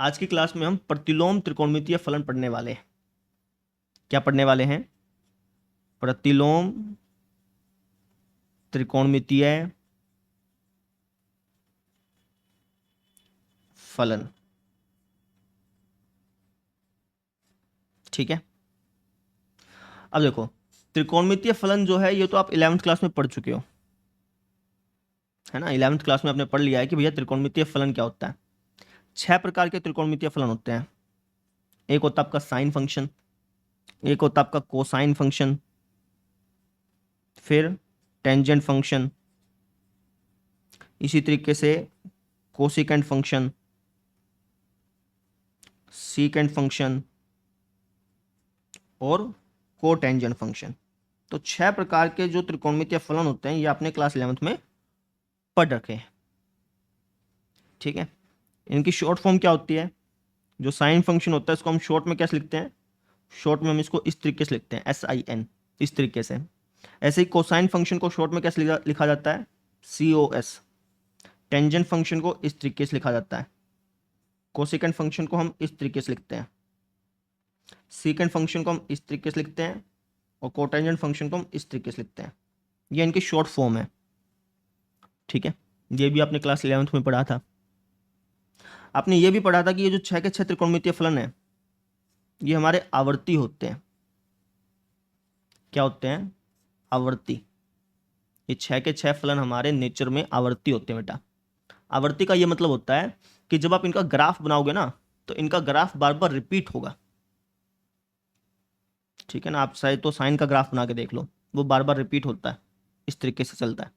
आज की क्लास में हम प्रतिलोम त्रिकोणमितीय फलन पढ़ने वाले हैं। क्या पढ़ने वाले हैं? प्रतिलोम त्रिकोणमितीय फलन। ठीक है, अब देखो, त्रिकोणमितीय फलन जो है ये तो आप 11वीं क्लास में पढ़ चुके हो, है ना। 11वीं क्लास में आपने पढ़ लिया है कि भैया त्रिकोणमितीय फलन क्या होता है। 6 प्रकार के त्रिकोणमितीय फलन होते हैं। एक होता है आपका साइन फंक्शन, एक होता है आपका कोसाइन फंक्शन, फिर टेंजेंट फंक्शन, इसी तरीके से कोसिकेंट फंक्शन, सीकेंट फंक्शन और कोटेंजेंट फंक्शन। तो 6 प्रकार के जो त्रिकोणमितीय फलन होते हैं ये आपने क्लास 11th में पढ़ रखे हैं। ठीक है, इनकी शॉर्ट फॉर्म क्या होती है? जो साइन फंक्शन होता है इसको हम शॉर्ट में कैसे लिखते हैं? शॉर्ट में हम इसको इस तरीके से लिखते हैं, SIN, इस तरीके से। ऐसे ही कोसाइन फंक्शन को शॉर्ट में कैसे लिखा जाता है? COS। टेंजेंट फंक्शन को इस तरीके से लिखा जाता है। कोसिकेंट फंक्शन को हम इस तरीके से लिखते हैं, सीकेंट फंक्शन को हम इस तरीके से लिखते हैं और कोटेंजेंट फंक्शन को हम इस तरीके से लिखते हैं। ये इनकी शॉर्ट फॉर्म है। ठीक है, ये भी आपने क्लास 11th में पढ़ा था। आपने ये भी पढ़ा था कि ये जो 6 के 6 त्रिकोणमितीय फलन है ये हमारे आवर्ती होते हैं। क्या होते हैं? आवर्ती। ये 6 के 6 फलन हमारे नेचर में आवर्ती होते हैं बेटा। आवर्ती का ये मतलब होता है कि जब आप इनका ग्राफ बनाओगे ना तो इनका ग्राफ बार बार रिपीट होगा। ठीक है ना, आप चाहे तो साइन का ग्राफ बना के देख लो, वो बार बार रिपीट होता है, इस तरीके से चलता है।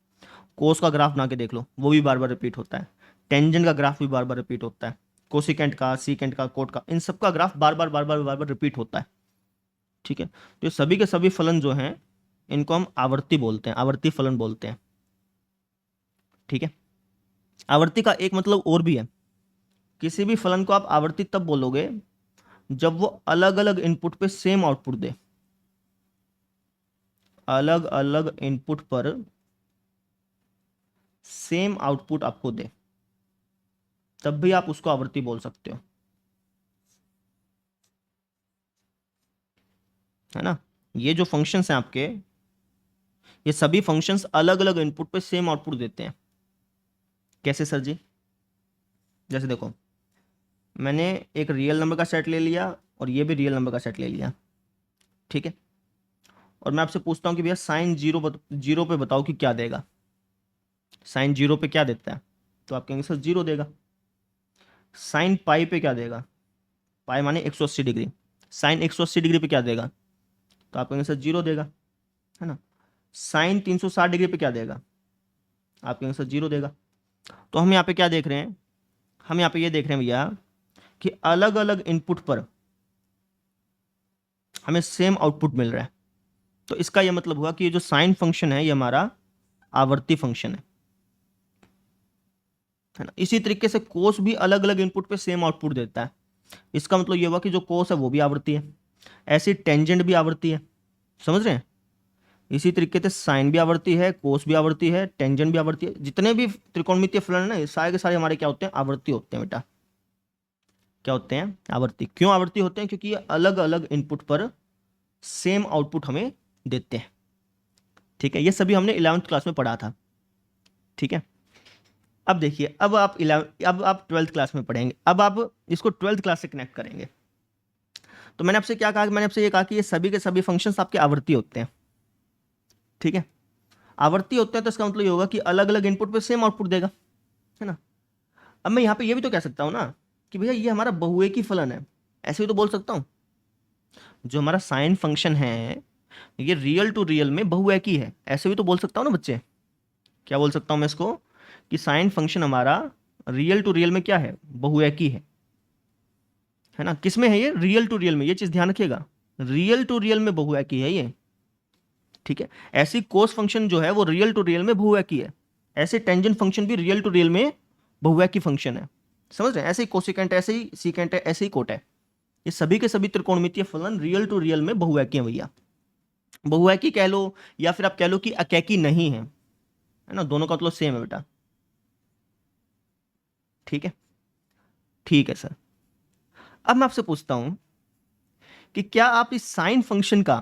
कोस का ग्राफ बना के देख लो, वो भी बार बार रिपीट होता है। टेंजेंट का ग्राफ भी बार बार रिपीट होता है। कोसिकेंट का, सीकेंट का, कोट का, इन सब का ग्राफ बार बार बार बार बार बार रिपीट होता है। ठीक है, तो ये सभी के सभी फलन जो हैं इनको हम आवर्ती बोलते हैं, आवर्ती फलन बोलते हैं। ठीक है, आवर्ती का एक मतलब और भी है। किसी भी फलन को आप आवर्ती तब बोलोगे जब वो अलग अलग इनपुट पे सेम आउटपुट दे। अलग अलग इनपुट पर सेम आउटपुट आपको दे, तब भी आप उसको आवर्ती बोल सकते हो, है ना। ये जो फंक्शंस हैं आपके, ये सभी फंक्शंस अलग अलग इनपुट पे सेम आउटपुट देते हैं। कैसे सर जी? जैसे देखो, मैंने एक रियल नंबर का सेट ले लिया और ये भी रियल नंबर का सेट ले लिया। ठीक है, और मैं आपसे पूछता हूँ कि भैया साइन जीरो पे बताओ कि क्या देगा। साइन 0 पे क्या देता है? तो आप कहेंगे सर 0 देगा। साइन पाई पे क्या देगा? पाई माने 180 डिग्री। साइन 180 डिग्री पे क्या देगा? तो आप कहेंगे सर 0 देगा, है ना। साइन 360 डिग्री पे क्या देगा? आप कहेंगे सर 0 देगा। तो हम यहाँ पे क्या देख रहे हैं? हम यहाँ पे ये देख रहे हैं भैया कि अलग अलग इनपुट पर हमें सेम आउटपुट मिल रहा है। तो इसका यह मतलब हुआ कि ये जो साइन फंक्शन है ये हमारा आवर्ती फंक्शन है ना। इसी तरीके से कोस भी अलग अलग इनपुट पे सेम आउटपुट देता है। इसका मतलब ये हुआ कि जो कोस है वो भी आवर्ती है। ऐसी टेंजेंट भी आवर्ती है, समझ रहे हैं। इसी तरीके से साइन भी आवर्ती है, कोस भी आवर्ती है, टेंजेंट भी आवर्ती है। जितने भी त्रिकोणमितीय फलन है ना ये सारे के सारे हमारे क्या होते हैं? आवर्ती होते हैं बेटा। क्या होते हैं? आवर्ती। क्यों आवर्ती होते हैं? क्योंकि ये अलग अलग इनपुट पर सेम आउटपुट हमें देते हैं। ठीक है, ये सभी हमने 11th क्लास में पढ़ा था। ठीक है, अब देखिए, अब आप 12th क्लास में पढ़ेंगे। अब आप इसको 12th क्लास से कनेक्ट करेंगे। तो मैंने आपसे क्या कहा? मैंने आपसे ये कहा कि ये सभी के सभी फंक्शंस आपके आवर्ती होते हैं। ठीक है, आवर्ती होते हैं तो इसका मतलब ये होगा कि अलग अलग इनपुट पे सेम आउटपुट देगा, है ना। अब मैं यहाँ पे ये भी तो कह सकता हूँ ना कि भैया ये हमारा बहुएकी फलन है, ऐसे भी तो बोल सकता हूँ। जो हमारा साइन फंक्शन है ये रियल टू रियल में बहुएकी है, ऐसे भी तो बोल सकता हूँ ना बच्चे। क्या बोल सकता हूँ मैं इसको? कि साइन फंक्शन हमारा रियल टू रियल में क्या है? बहुएकी है ना। किस में है ये? रियल टू रियल में। ये चीज ध्यान रखिएगा, रियल टू रियल में बहुएकी है ये। ठीक है, ऐसी कोस फंक्शन जो है वो रियल टू रियल में बहुएकी है। ऐसे टेंजेंट फंक्शन भी रियल टू रियल में बहुएकी फंक्शन है, समझ रहे हैं। ऐसे ही कोसिकेंट, ऐसे ही सीकेंट है, ऐसे ही कोट है। ये सभी के सभी त्रिकोणमितीय फलन रियल टू रियल में बहुएकी हैं भैया। बहुएकी कह लो या फिर आप कह लो कि अकैकी नहीं है, है ना। दोनों का मतलब सेम है बेटा। ठीक है, ठीक है सर। अब मैं आपसे पूछता हूं कि क्या आप इस साइन फंक्शन का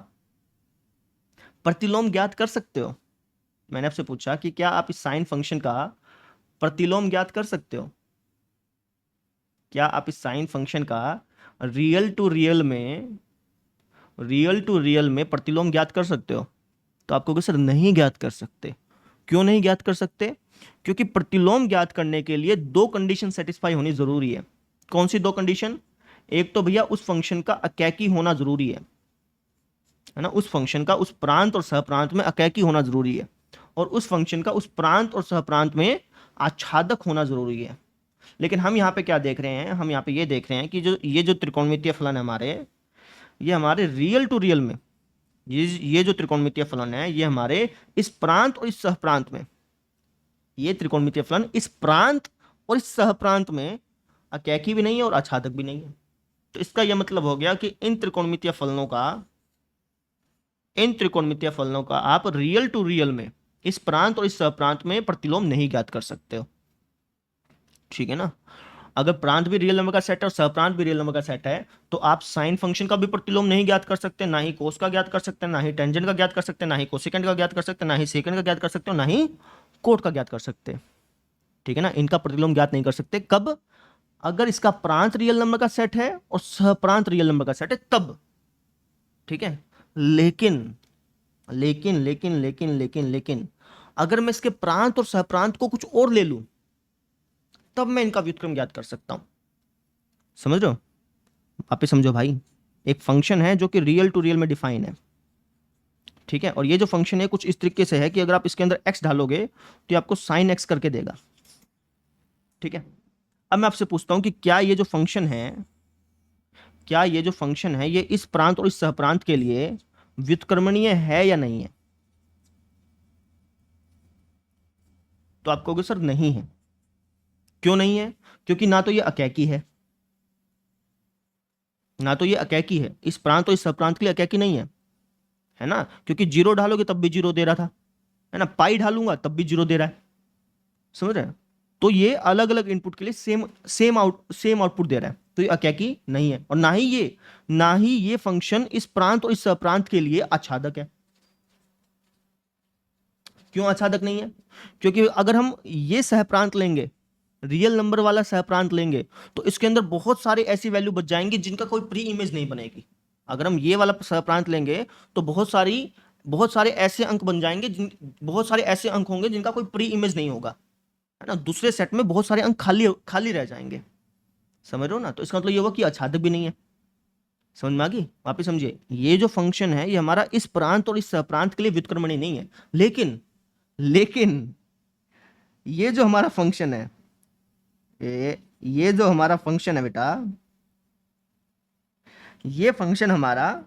प्रतिलोम ज्ञात कर सकते हो? मैंने आपसे पूछा कि क्या आप इस साइन फंक्शन का प्रतिलोम ज्ञात कर सकते हो? क्या आप इस साइन फंक्शन का रियल टू रियल में प्रतिलोम ज्ञात कर सकते हो? तो आप कहोगे सर नहीं ज्ञात कर सकते। क्यों नहीं ज्ञात कर सकते? क्योंकि प्रतिलोम ज्ञात करने के लिए दो कंडीशन सेटिस्फाई होनी जरूरी है। कौन सी दो कंडीशन? एक तो भैया उस फंक्शन का अकैकी होना जरूरी है ना, उस फंक्शन का उस प्रांत और सहप्रांत में अकैकी होना जरूरी है, और उस फंक्शन का उस प्रांत और सहप्रांत में आच्छादक होना जरूरी है। लेकिन हम यहाँ पे क्या देख रहे हैं, हम यहाँ पे ये देख रहे हैं कि जो ये जो त्रिकोणमितीय फलन है हमारे, ये हमारे रियल टू रियल में, ये जो त्रिकोणमितीय फलन है ये हमारे इस प्रांत और इस सहप्रांत में, ये त्रिकोणमितीय फलन इस प्रांत और इस सहप्रांत में अकैकी भी नहीं है और आच्छादक भी नहीं है। तो इसका यह मतलब हो गया कि इन त्रिकोणमितीय फलनों का आप रियल टू रियल में इस प्रांत और इस सहप्रांत में प्रतिलोम नहीं ज्ञात कर सकते हो। ठीक है ना? अगर प्रांत भी रियल नंबर का सेट है और सहप्रांत भी रियल नंबर का सेट है, तो आप साइन फंक्शन का भी प्रतिलोम नहीं ज्ञात कर सकते, ना ही कोस का ज्ञात कर सकते, ना ही टेंजेंट का ज्ञात कर सकते, ना ही कोसेकेंट का ज्ञात कर सकते, ना ही सेकेंड का ज्ञात कर सकते, ना ही कोट का ज्ञात कर सकते। ठीक है ना? इनका प्रतिलोम ज्ञात नहीं कर सकते। कब? अगर इसका प्रांत रियल नंबर का सेट है और सहप्रांत रियल नंबर का सेट है तब। ठीक है? लेकिन लेकिन लेकिन लेकिन लेकिन लेकिन अगर मैं इसके प्रांत और सहप्रांत को कुछ और ले लूं, तब मैं इनका व्युत्क्रम ज्ञात कर सकता हूं। समझ रहे हो? आप ही समझो भाई। एक फंक्शन है जो कि रियल टू रियल में डिफाइन है। ठीक है? और ये जो फंक्शन है कुछ इस तरीके से है कि अगर आप इसके अंदर x डालोगे तो ये आपको साइन x करके देगा। ठीक है? अब मैं आपसे पूछता हूं कि क्या ये जो फंक्शन है ये इस प्रांत और इस सहप्रांत के लिए व्युत्क्रमणीय है या नहीं है? तो आप कहोगे सर नहीं है। क्यों नहीं है? क्योंकि ना तो ये अकैकी है, इस प्रांत और इस सहप्रांत के लिए अकैकी नहीं है ना? क्योंकि जीरो डालोगे तब भी जीरो दे रहा था, है ना? पाई डालूंगा तब भी जीरो दे रहा है। समझ रहे हैं? तो ये अलग अलग इनपुट के लिए सेम आउटपुट दे रहा है, तो ये अकैकी नहीं है। और ना ही ये फंक्शन इस प्रांत और इस सहप्रांत के लिए आच्छादक है। क्यों आच्छादक नहीं है? क्योंकि अगर हम ये सहप्रांत लेंगे, रियल नंबर वाला सहप्रांत लेंगे, तो इसके अंदर बहुत सारी ऐसी वैल्यू बच जाएंगी जिनका कोई प्री इमेज नहीं बनेगी। अगर हम ये वाला सहप्रांत लेंगे तो बहुत सारे ऐसे अंक बन जाएंगे, बहुत सारे ऐसे अंक होंगे जिनका कोई प्री इमेज नहीं होगा, है ना? दूसरे सेट में बहुत सारे अंक खाली खाली रह जाएंगे। समझ रहे हो ना? तो इसका मतलब ये हुआ कि आच्छादक भी नहीं है। समझ में आ गई? वापिस समझिए, ये जो फंक्शन है ये हमारा इस प्रांत और इस सहप्रांत के लिए व्युत्क्रमणीय नहीं है। लेकिन ये जो हमारा फंक्शन है, ये जो हमारा फंक्शन है बेटा, ये फंक्शन हमारा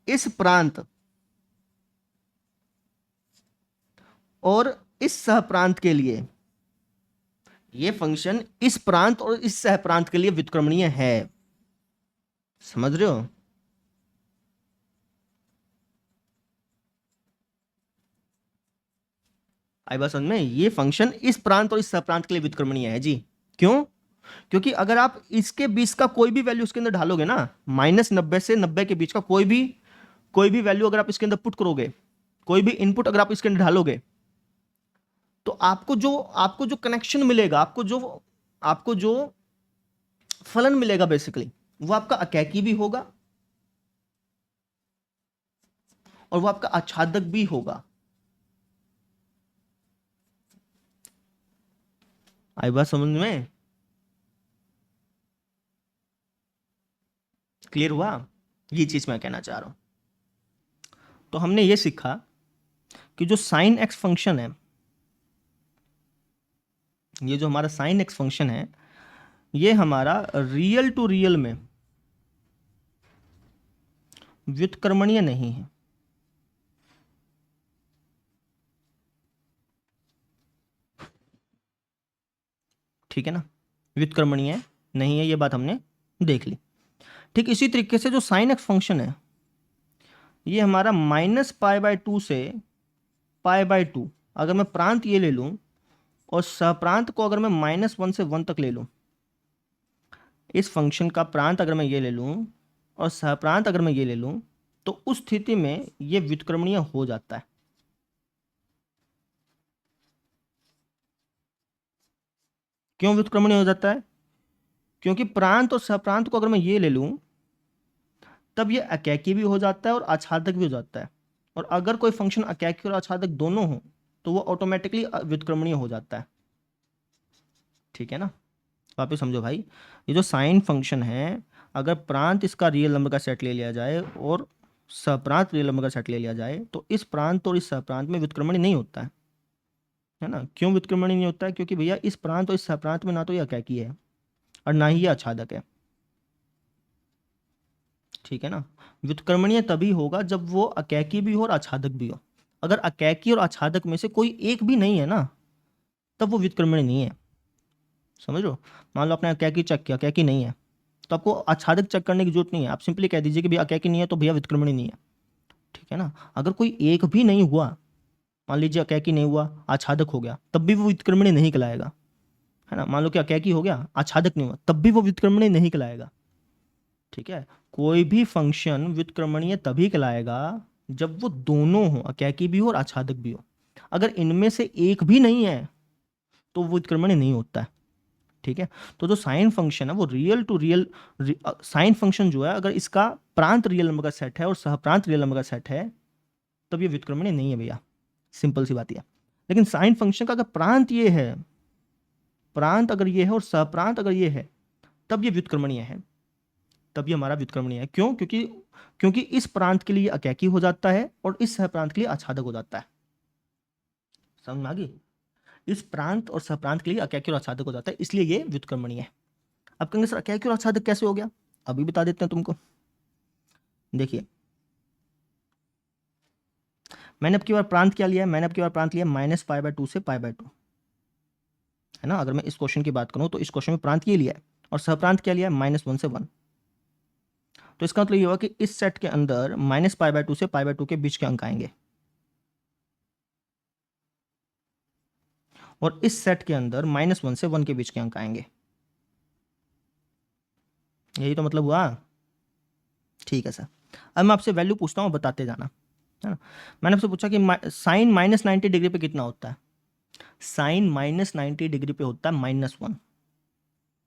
इस प्रांत और इस सहप्रांत के लिए, ये फंक्शन इस प्रांत और इस सहप्रांत के लिए व्युत्क्रमणीय है। समझ रहे हो? आई बात समझ में? ये फंक्शन इस प्रांत और इस सहप्रांत के लिए व्युत्क्रमणीय है जी। क्यों? क्योंकि अगर आप इसके बीच का कोई भी वैल्यू इसके अंदर ढालोगे ना, -90 से 90 के बीच का कोई भी वैल्यू अगर आप इसके अंदर पुट करोगे, कोई भी इनपुट अगर आप इसके अंदर ढालोगे, तो आपको जो कनेक्शन मिलेगा, आपको जो फलन मिलेगा बेसिकली, वो आपका अकैकी भी होगा और वो आपका आच्छादक भी होगा। आई बात समझ में? क्लियर हुआ? ये चीज मैं कहना चाह रहा हूं। तो हमने ये सीखा कि जो साइन एक्स फंक्शन है, ये जो हमारा साइन एक्स फंक्शन है, ये हमारा रियल टू रियल में व्युत्क्रमणीय नहीं है। ठीक है ना? व्युत्क्रमणीय नहीं है, ये बात हमने देख ली। ठीक इसी तरीके से जो साइन एक्स फंक्शन है, ये हमारा -π/2 से π/2, अगर मैं प्रांत ये ले लूं और सहप्रांत को अगर मैं -1 से 1 तक ले लूं, इस फंक्शन का प्रांत अगर मैं ये ले लूं और सहप्रांत अगर मैं ये ले लूं तो उस स्थिति में ये व्युत्क्रमणीय हो जाता है। क्यों व्युत्क्रमणीय हो जाता है? क्योंकि प्रांत और सहप्रांत को अगर मैं ये ले लूं तब ये अकैकी भी हो जाता है और आच्छादक भी हो जाता है। और अगर कोई फंक्शन अकैकी और आच्छादक दोनों हो तो वो ऑटोमेटिकली व्युत्क्रमणीय हो जाता है। ठीक है ना? वापस समझो भाई, ये जो साइन फंक्शन है, अगर प्रांत इसका रियल नंबर का सेट ले लिया जाए और सहप्रांत रियल नंबर का सेट ले लिया जाए तो इस प्रांत और इस सहप्रांत में व्युत्क्रमणीय नहीं होता है ना? क्यों व्युत्क्रमणीय नहीं होता है? क्योंकि भैया इस प्रांत और इस सहप्रांत में ना तो ये अकैकी है और ना ही ये आच्छादक है। ठीक है ना? व्युत्क्रमणीय तभी होगा जब वो अकैकी भी हो और आच्छादक भी हो। अगर अकैकी और आच्छादक में से कोई एक भी नहीं है ना, तब वो व्युत्क्रमणीय नहीं है। समझ लो, मान लो आपने अकैकी चेक किया, अकैकी नहीं है, तो आपको आच्छादक चेक करने की जरूरत नहीं है। आप सिंपली कह दीजिए कि भैया अकैकी नहीं है तो भैया व्युत्क्रमणीय नहीं है। ठीक है ना? अगर कोई एक भी नहीं हुआ, मान लीजिए अकैकी नहीं हुआ, आच्छादक हो गया, तब भी वो व्युत्क्रमणीय नहीं कहलाएगा। है ना? मान लो कि अकैकी हो गया, आच्छादक नहीं हुआ, तब भी वो व्युत्क्रमणीय नहीं कहलाएगा। ठीक है? कोई भी फंक्शन व्युत्क्रमणीय तभी कहलाएगा जब वो दोनों हो, अकैकी भी हो और आच्छादक भी हो। अगर इनमें से एक भी नहीं है तो वो व्युत्क्रमणीय नहीं होता है। ठीक है? तो जो साइन फंक्शन है वो real to real sine function जो है, अगर इसका प्रांत रियल नंबर का सेट है और सहप्रांत रियल नंबर का सेट है तब ये व्युत्क्रमणीय नहीं है भैया। सिंपल सी बात है। लेकिन साइन फंक्शन का अगर प्रांत ये है, प्रांत अगर ये है और सहप्रांत अगर ये है, तब ये व्युत्क्रमणीय है। तब ये हमारा व्युत्क्रमणीय है। क्यों? क्योंकि इस प्रांत के लिए अकैकी हो जाता है और इस सहप्रांत के लिए आच्छादक हो जाता है। समझ में आ गई? इस प्रांत और सहप्रांत के लिए अकैकी और आच्छादक हो जाता है, इसलिए ये व्युत्क्रमणीय है। अब कहेंगे सर अकैकी और आच्छादक कैसे हो गया? अभी बता देते हैं तुमको। देखिए, मैंने अब की बार प्रांत क्या लिया है? मैंने अब की बार प्रांत लिया -π/2 से π/2। है ना? अगर मैं इस क्वेश्चन की बात करूं तो इस क्वेश्चन में प्रांत ये लिया है और सहप्रांत क्या लिया है? -1 से 1। तो इसका मतलब ये हुआ कि इस सेट के अंदर -π/2 से π/2 के बीच के अंक आएंगे और इस सेट के अंदर -1 से 1 के बीच के अंक आएंगे। यही तो मतलब हुआ। ठीक है सर। अब मैं आपसे वैल्यू पूछता हूँ, बताते जाना। है ना? मैंने आपसे पूछा कि साइन -90 डिग्री पे कितना होता है? साइन -90 डिग्री पे होता है -1।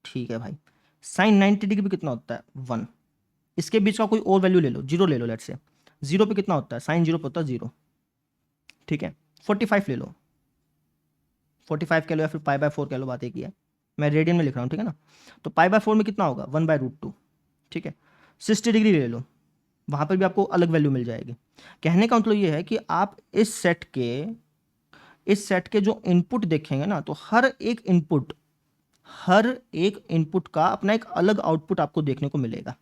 ठीक है भाई। साइन 90 डिग्री पे कितना होता है? 1। इसके बीच का कोई और वैल्यू ले लो, 0 ले लो। लेट्स से 0 पे कितना होता है? साइन 0 पे होता है 0। ठीक है? 45 ले लो, 45 कह लो या फिर π/4 कह लो, बात एक ही है। मैं रेडियन में लिख रहा हूँ। ठीक है ना? तो π/4 में कितना होगा? 1/√2। ठीक है? 60 डिग्री ले लो, वहाँ पर भी आपको अलग वैल्यू मिल जाएगी। कहने का मतलब ये है कि आप इस सेट के जो इनपुट देखेंगे ना, तो हर एक इनपुट का अपना एक अलग आउटपुट आपको देखने को मिलेगा।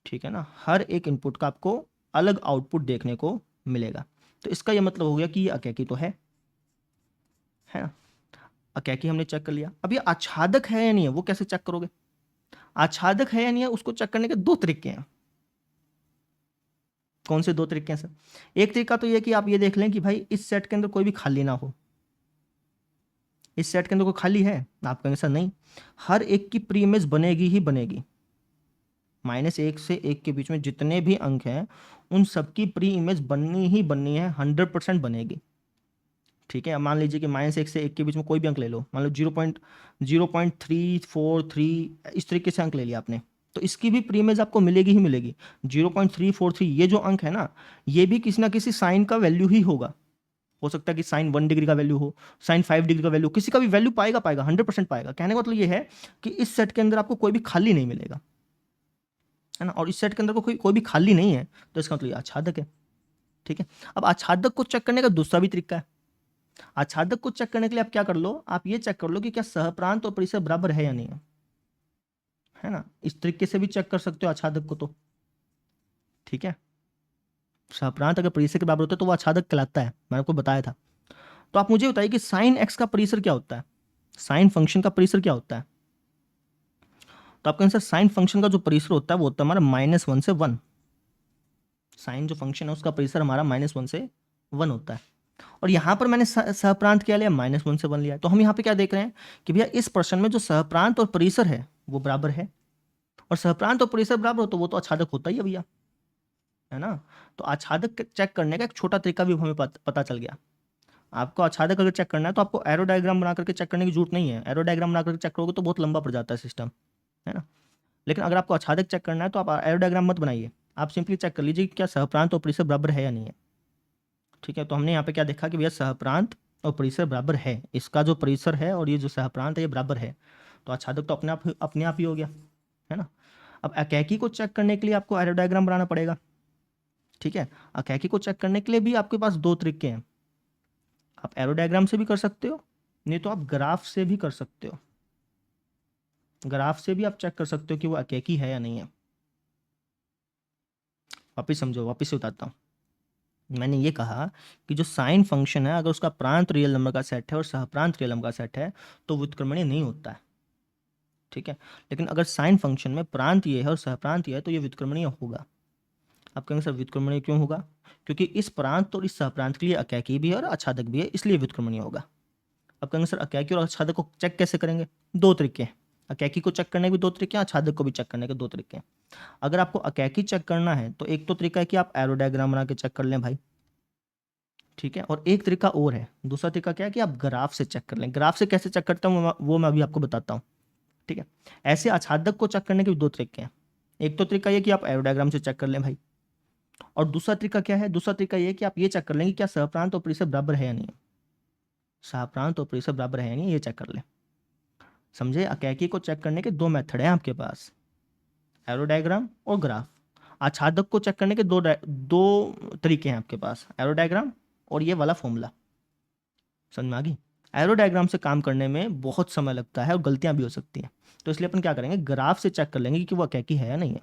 ठीक है ना? हर एक इनपुट का आपको अलग आउटपुट देखने को मिलेगा। तो इसका यह मतलब हो गया कि ये अकैकी तो है ना? अकैकी हमने चेक कर लिया। अब ये आच्छादक है या नहीं है, वो कैसे चेक करोगे? आच्छादक है या नहीं है उसको चेक करने के दो तरीके हैं। कौन से दो तरीके हैं सर? एक तरीका तो ये कि आप ये देख लें कि भाई इस सेट के अंदर कोई भी खाली ना हो। इस सेट के अंदर कोई खाली है? आप कहेंगे सर नहीं, हर एक की प्री इमेज बनेगी ही बनेगी। -1 से 1 के बीच में जितने भी अंक हैं उन सबकी प्री इमेज बननी ही बननी है, 100% बनेगी। ठीक है? अब मान लीजिए कि -1 से 1 के बीच में कोई भी अंक ले लो, मान लो 0.343 इस तरीके से अंक ले लिया आपने, तो इसकी भी प्री इमेज आपको मिलेगी ही मिलेगी। 0.343 ये जो अंक है ना, ये भी किसी ना किसी साइन का वैल्यू ही होगा। हो सकता है कि साइन 1 डिग्री का वैल्यू हो, साइन 5 डिग्री का वैल्यू, किसी का भी वैल्यू पाएगा 100% पाएगा। कहने का मतलब ये है कि इस सेट के अंदर आपको कोई भी खाली नहीं मिलेगा। है ना? और इस सेट के अंदर कोई भी खाली नहीं है, तो इसका मतलब ये आच्छादक है। ठीक है? अब आच्छादक को चेक करने का दूसरा भी तरीका है। आच्छादक को चेक करने के लिए आप क्या कर लो, आप ये चेक कर लो कि क्या सहप्रांत और परिसर बराबर है या नहीं है ना? इस तरीके से भी चेक कर सकते हो आच्छादक को। तो ठीक है, सहप्रांत अगर परिसर के बराबर होता है तो वो आच्छादक कहलाता है, मैंने आपको बताया था। तो आप मुझे बताइए कि साइन एक्स का परिसर क्या होता है? साइन फंक्शन का परिसर क्या होता है? तो आपका आंसर, साइन फंक्शन का जो परिसर होता है वो होता है हमारा -1 से 1। साइन जो फंक्शन है उसका परिसर हमारा -1 से 1 होता है। और यहाँ पर मैंने सहप्रांत क्या लिया? -1 से 1 लिया। तो हम यहाँ पे क्या देख रहे हैं कि भैया इस प्रश्न में जो सहप्रांत और परिसर है वो बराबर है, और सहप्रांत और परिसर बराबर हो तो वो तो आच्छादक होता ही है भैया, है ना। तो आच्छादक चेक करने का एक छोटा तरीका भी हमें पता चल गया। आपको आच्छादक अगर चेक करना है तो आपको एरो डायग्राम बना करके चेक करने की जरूरत नहीं है, एरो डायग्राम बना करके चेक करोगे तो बहुत लंबा पड़ जाता है सिस्टम, है ना। लेकिन अगर आपको आच्छादक चेक करना है तो आप एरो डायग्राम मत बनाइए, आप सिंपली चेक कर लीजिए कि क्या सहप्रांत और परिसर बराबर है या नहीं है। ठीक है, तो हमने यहाँ पे क्या देखा कि भैया सहप्रांत और परिसर बराबर है, इसका जो परिसर है और ये जो सहप्रांत है ये बराबर है, तो आच्छादक तो अपने आप ही हो गया, है ना। अब अकैकी को चेक करने के लिए आपको एरो डायग्राम बनाना पड़ेगा। ठीक है, अकैकी को चेक करने के लिए भी आपके पास दो तरीके हैं, आप एरो डायग्राम से भी कर सकते हो, नहीं तो आप ग्राफ से भी कर सकते हो। ग्राफ से भी आप चेक कर सकते हो कि वो अकैकी है या नहीं है। वापिस समझो, वापिस से बताता हूँ। मैंने ये कहा कि जो साइन फंक्शन है अगर उसका प्रांत रियल नंबर का सेट है और सहप्रांत रियल नंबर का सेट है तो व्युत्क्रमणीय नहीं होता है। ठीक है, लेकिन अगर साइन फंक्शन में प्रांत ये है और सहप्रांत ये है तो ये व्युत्क्रमणीय होगा। आप कहेंगे सर व्युत्क्रमणीय क्यों होगा? क्योंकि इस प्रांत और इस सहप्रांत के लिए अकैकी भी है और आच्छादक भी है, इसलिए व्युत्क्रमणीय होगा। अब कहेंगे सर अकैकी और आच्छादक को चेक कैसे करेंगे? दो तरीके हैं, अकैकी को चेक करने के भी दो तरीके हैं, आच्छादक को भी चेक करने के दो तरीके हैं। अगर आपको अकैकी चेक करना है तो एक तो तरीका है कि आप एरो डायग्राम बना के चेक कर लें भाई, ठीक है, और एक तरीका और है, दूसरा तरीका क्या है कि आप ग्राफ से चेक कर लें। ग्राफ से कैसे चेक करता हूँ वो मैं अभी आपको बताता हूँ। ठीक है, ऐसे आच्छादक को चेक करने के भी दो तरीके हैं, एक तो तरीका ये कि आप एरो डायग्राम से चेक कर लें भाई, और दूसरा तरीका क्या है? दूसरा तरीका ये कि आप ये चेक कर लेंगे क्या सहप्रांत और परिसर बराबर है या नहीं, सहप्रांत और परिसर बराबर है या नहीं, ये चेक कर लें। समझे, अकैकी को चेक करने के दो मेथड हैं आपके पास, एरो डायग्राम और ग्राफ। आच्छादक को चेक करने के दो तरीके हैं आपके पास, एरो डायग्राम और ये वाला फॉर्मूला। समझ में आ गई? एरो डायग्राम से काम करने में बहुत समय लगता है और गलतियां भी हो सकती हैं, तो इसलिए अपन क्या करेंगे, ग्राफ से चेक कर लेंगे कि वो अकैकी है या नहीं है।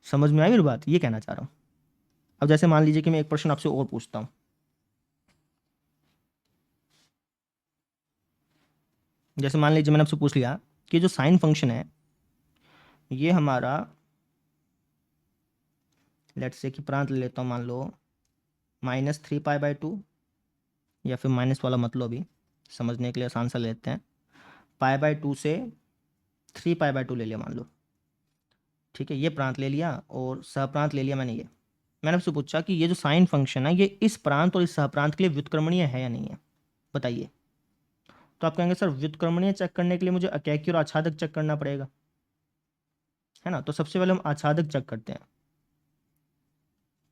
समझ में आई मेरी बात? ये कहना चाह रहा हूँ। अब जैसे मान लीजिए कि मैं एक प्रश्न आपसे और पूछता हूँ, जैसे मान लीजिए मैंने आपसे पूछ लिया कि जो साइन फंक्शन है ये हमारा, लेट्स से कि प्रांत ले लेता हूँ, मान लो -3π/2, या फिर माइनस वाला मत लो, अभी समझने के लिए आसान सा ले लेते हैं, π/2 से 3π/2 ले लिया मान लो। ठीक है, ये प्रांत ले लिया और सहप्रांत ले लिया मैंने। ये मैंने आपसे पूछा कि ये जो साइन फंक्शन है ये इस प्रांत और इस सहप्रांत के लिए व्युत्क्रमणीय है या नहीं है, बताइए। तो आप कहेंगे सर व्युत्क्रमणीय चेक करने के लिए मुझे अकैकी और आच्छादक चेक करना पड़ेगा, है ना। तो सबसे पहले हम आच्छादक चेक करते हैं,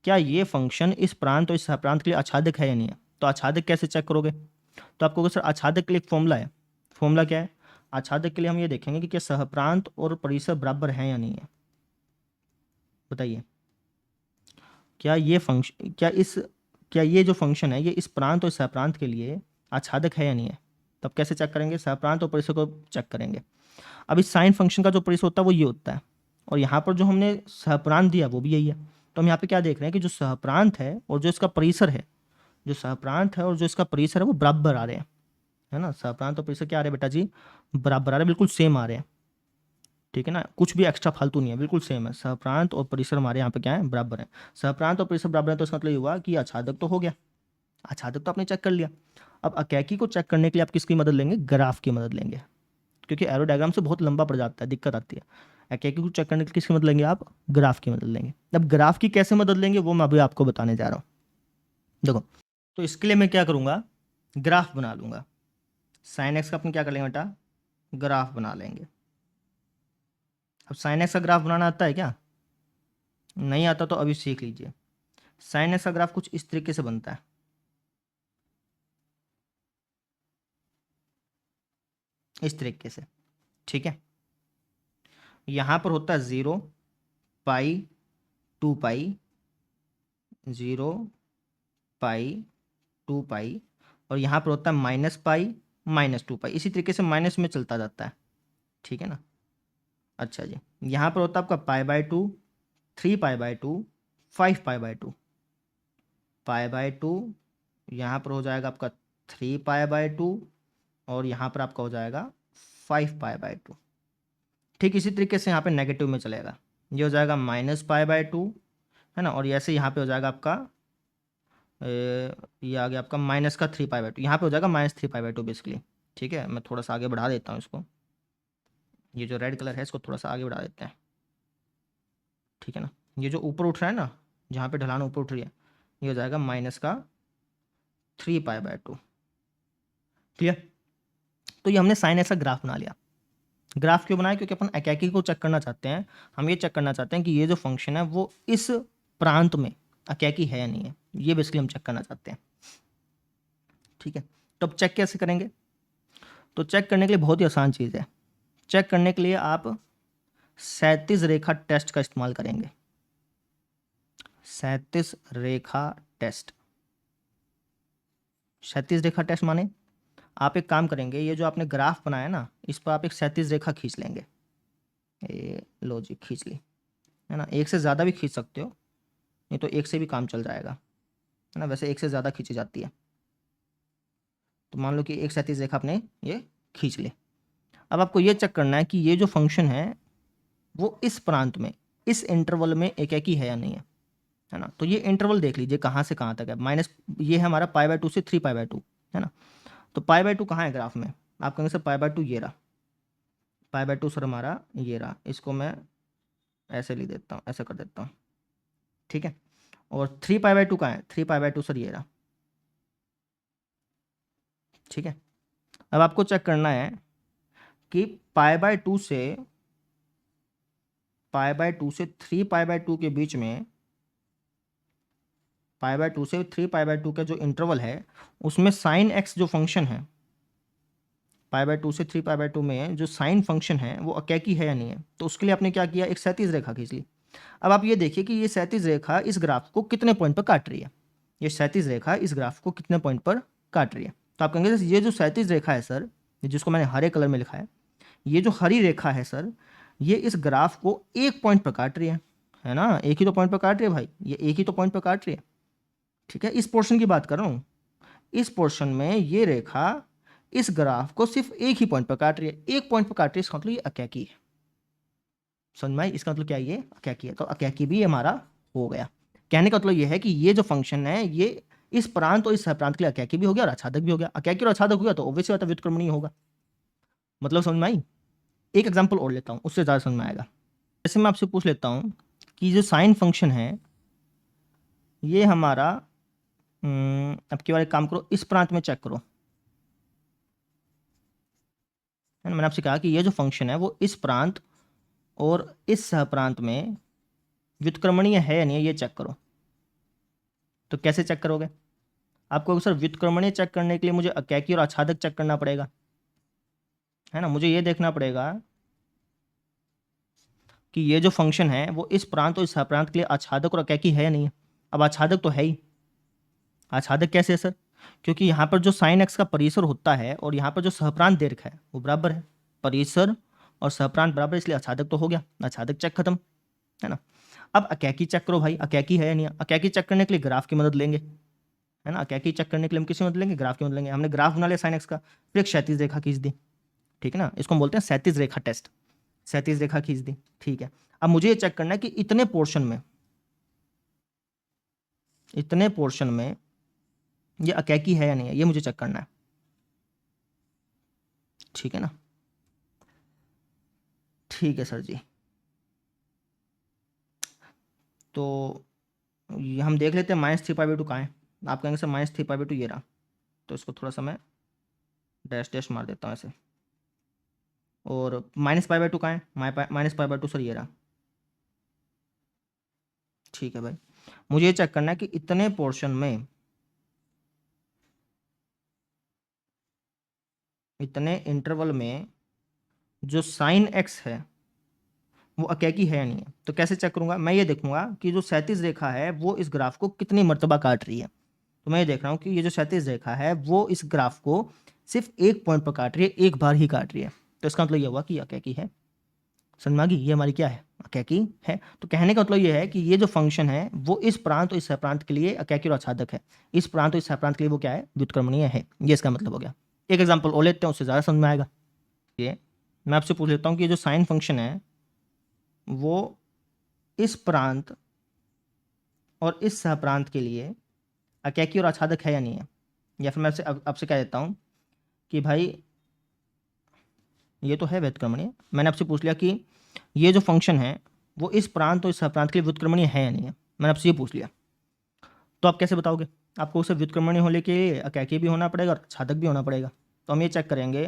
क्या ये फंक्शन इस प्रांत और इस सहप्रांत के लिए आच्छादक है या नहीं है। तो आच्छादक कैसे चेक करोगे? तो आपको सर आच्छादक के लिए एक फॉर्मूला है, फॉर्मूला क्या है? आच्छादक के लिए हम ये देखेंगे कि क्या सहप्रांत और परिसर बराबर है या नहीं है, बताइए। क्या ये फंक्शन, क्या ये जो फंक्शन है ये इस प्रांत और सहप्रांत के लिए आच्छादक है या नहीं है। तब कैसे चेक करेंगे? सहप्रांत और परिसर को चेक करेंगे। अब इस साइन फंक्शन का जो परिसर होता है वो ये होता है, और यहाँ पर जो हमने सहप्रांत दिया वो भी यही है। तो हम यहाँ पे क्या देख रहे हैं कि जो सहप्रांत है और जो इसका परिसर है, जो सहप्रांत है और जो इसका परिसर है वो बराबर आ रहे हैं, है ना। सहप्रांत और परिसर क्या आ रहे हैं बेटा जी? बराबर आ रहे हैं, बिल्कुल सेम आ रहे हैं। ठीक है ना, कुछ भी एक्स्ट्रा फालतू नहीं है, बिल्कुल सेम है। सहप्रांत और परिसर हमारे यहाँ पे क्या है? बराबर है। सहप्रांत और परिसर बराबर है तो इसका मतलब ये हुआ कि आच्छादक तो हो गया, आच्छादक तो आपने चेक कर लिया। अब अकैकी को चेक करने के लिए आप किसकी मदद लेंगे? ग्राफ की मदद लेंगे, क्योंकि एरो डायग्राम से बहुत लंबा पड़ जाता है, दिक्कत आती है। अकैकी को चेक करने के लिए किसकी मदद लेंगे आप? ग्राफ की मदद लेंगे। अब ग्राफ की कैसे मदद लेंगे वो मैं अभी आपको बताने जा रहा हूँ। देखो, तो इसके लिए मैं क्या करूँगा, ग्राफ बना लूँगा। साइन एक्स का अपन क्या कर लेंगे बेटा? ग्राफ बना लेंगे। अब साइन एक्स का ग्राफ बनाना आता है क्या? नहीं आता तो अभी सीख लीजिए। साइन एक्स का ग्राफ कुछ इस तरीके से बनता है, इस तरीके से। ठीक है, यहाँ पर होता है 0, पाई, 2π, 0, पाई, 2π, और यहाँ पर होता है -π, -2π। इसी तरीके से माइनस में चलता जाता है, ठीक है ना। अच्छा जी, यहाँ पर होता है आपका π/2, 3π/2, 5π/2, π/2, यहाँ पर हो जाएगा आपका 3π/2, और यहाँ पर आपका हो जाएगा 5π/2। ठीक इसी तरीके से यहाँ पे नेगेटिव में चलेगा, ये हो जाएगा -π/2, है ना, और ऐसे यहाँ पे हो जाएगा आपका ये आ गया आपका -3π/2, यहाँ पे हो जाएगा -3π/2 बेसिकली। ठीक है, मैं थोड़ा सा आगे बढ़ा देता हूँ इसको। ये जो रेड कलर है इसको थोड़ा सा आगे बढ़ा देते हैं, ठीक है ना। ये जो ऊपर उठ रहा है ना, जहाँ पे ढलान ऊपर उठ रही है, ये हो जाएगा -3π/2। क्लियर। तो ये हमने साइन एक्स का ग्राफ बना लिया। ग्राफ क्यों बनाया? क्योंकि अपन एकाकी को चेक करना चाहते हैं। हम ये चेक करना चाहते हैं कि ये जो फंक्शन है वो इस प्रांत में एकाकी है या नहीं है, ये बेसिकली हम चेक करना चाहते हैं, ठीक है। तो अब चेक कैसे करेंगे? तो चेक करने के लिए बहुत ही आसान चीज़ है। चेक करने के लिए आप क्षैतिज रेखा टेस्ट का इस्तेमाल करेंगे। क्षैतिज रेखा टेस्ट। क्षैतिज रेखा टेस्ट माने आप एक काम करेंगे, ये जो आपने ग्राफ बनाया ना, इस पर आप एक क्षैतिज रेखा खींच लेंगे। ये लो जी, खींच ली, है ना। एक से ज़्यादा भी खींच सकते हो, नहीं तो एक से भी काम चल जाएगा, है ना। वैसे एक से ज़्यादा खींची जाती है। तो मान लो कि एक क्षैतिज रेखा आपने ये खींच ली। अब आपको ये चेक करना है कि ये जो फंक्शन है वो इस प्रांत में, इस इंटरवल में एकाकी है या नहीं है ना। तो ये इंटरवल देख लीजिए कहाँ से कहाँ तक है। माइनस ये है हमारा π/2 से 3π/2, है ना। तो π/2 कहाँ है ग्राफ में? आप कहेंगे सर π/2 ये रहा, π/2 सर हमारा ये रहा। इसको मैं ऐसे लिख देता हूँ, ऐसे कर देता हूँ, ठीक है। और 3π/2 कहाँ है? 3π/2 सर ये रहा, ठीक है। अब आपको चेक करना है कि π/2 से 3π/2 के बीच में, π/2 से 3π/2 का जो इंटरवल है उसमें साइन एक्स जो फंक्शन है, π/2 से 3π/2 में जो साइन फंक्शन है वो एकाकी है या नहीं है। तो उसके लिए आपने क्या किया? एक क्षैतिज रेखा खींच ली। अब आप ये देखिए कि ये क्षैतिज रेखा इस ग्राफ को कितने पॉइंट पर काट रही है। ये क्षैतिज रेखा इस ग्राफ को कितने पॉइंट पर काट रही है? तो आप कहेंगे ये जो क्षैतिज रेखा है सर, जिसको मैंने हरे कलर में लिखा है, ये जो हरी रेखा है सर, ये इस ग्राफ को एक पॉइंट पर काट रही है ना। एक ही तो पॉइंट पर काट रही है भाई, ये एक ही तो पॉइंट पर काट रही है, ठीक है। इस पोर्शन की बात कर रहा हूँ। इस पोर्शन में ये रेखा इस ग्राफ को सिर्फ एक ही पॉइंट पर काट रही है, एक पॉइंट पर काट रही है। इसका मतलब ये एकाकी है। समझ में आई? इसका मतलब क्या है? ये एकाकी है। तो एकाकी भी हमारा हो गया। कहने का मतलब ये है कि ये जो फंक्शन है ये इस प्रांत और इस सहप्रांत के लिए एकाकी भी हो गया और आच्छादक भी हो गया। एकाकी और आच्छादक हो गया तो ऑब्वियसली बात है व्युत्क्रमणीय होगा। मतलब समझ में आई? एक एग्जाम्पल और लेता हूँ, उससे ज़्यादा समझ में आएगा। जैसे मैं आपसे पूछ लेता हूँ कि जो साइन फंक्शन है ये हमारा, अब की बार एक काम करो, इस प्रांत में चेक करो, है ना। मैंने आपसे कहा कि ये जो फंक्शन है वो इस प्रांत और इस सहप्रांत में व्युत्क्रमणीय है या नहीं है, ये चेक करो। तो कैसे चेक करोगे? आपको सर व्युत्क्रमणीय चेक करने के लिए मुझे एकाकी और आच्छादक चेक करना पड़ेगा, है ना। मुझे ये देखना पड़ेगा कि ये जो फंक्शन है वो इस प्रांत और इस सहप्रांत के लिए आच्छादक और एकाकी है या नहीं है। अब आच्छादक तो है ही। आच्छादक कैसे है सर? क्योंकि यहाँ पर जो साइन एक्स का परिसर होता है और यहाँ पर जो सहप्रांत दे रखा है वो बराबर है। परिसर और सहप्रांत बराबर, इसलिए आच्छादक तो हो गया। आच्छादक चेक खत्म, है ना। अब एकाकी चेक करो भाई, एकाकी है या नहीं है। एकाकी चेक करने के लिए ग्राफ की मदद लेंगे, है ना। एकाकी चेक करने के लिए हम किसी मदद लेंगे? ग्राफ की मदद लेंगे। हमने ग्राफ बना लिया साइन एक्स का, फिर एक क्षैतिज रेखा खींच दी, ठीक है ना। इसको हम बोलते हैं क्षैतिज रेखा टेस्ट। क्षैतिज रेखा खींच दी, ठीक है। अब मुझे ये चेक करना है कि इतने पोर्शन में ये एकाकी है या नहीं है, ये मुझे चेक करना है, ठीक है ना। ठीक है सर जी। तो ये हम देख लेते हैं -3π/2 कहाँ है। आप कहेंगे सर -3π/2 ये रहा। तो इसको थोड़ा सा मैं डैश डैश मार देता हूँ ऐसे। और -π/2 कहाँ है? -π/2 सर ये रहा, ठीक है भाई। मुझे ये चेक करना है कि इतने पोर्शन में, इतने इंटरवल में जो साइन एक्स है वो एकाकी है या नहीं है। तो कैसे चेक करूंगा? मैं ये देखूंगा कि जो क्षैतिज रेखा है वो इस ग्राफ को कितनी मर्तबा काट रही है। तो मैं ये देख रहा हूँ कि ये जो क्षैतिज रेखा है वो इस ग्राफ को सिर्फ एक पॉइंट पर काट रही है, एक बार ही काट रही है। तो इसका मतलब ये हुआ कि एकाकी है। समझ में आ गई? ये हमारी क्या है? एकाकी है। तो कहने का मतलब ये है कि ये जो फंक्शन है वो इस प्रांत और इस सहप्रांत के लिए एकाकी और आच्छादक है। इस प्रांत और इस सहप्रांत के लिए वो क्या है? व्युत्क्रमणीय है। ये इसका मतलब हो गया। एक एग्जाम्पल और लेते हैं, उससे ज़्यादा समझ में आएगा। ये मैं आपसे पूछ लेता हूँ कि ये जो साइन फंक्शन है वो इस प्रांत और इस सहप्रांत के लिए एकाकी और आच्छादक है या नहीं है। या फिर मैं आपसे क्या देता हूँ कि भाई ये तो है व्युत्क्रमणीय। मैंने आपसे पूछ लिया कि ये जो फंक्शन है वो इस प्रांत और इस सहप्रांत के लिए व्युत्क्रमणीय है या नहीं है, मैंने आपसे ये पूछ लिया। तो आप कैसे बताओगे? आपको उसे व्युत्क्रमणीय होने के लिए अकैकी भी होना पड़ेगा और छादक भी होना पड़ेगा। तो हम ये चेक करेंगे,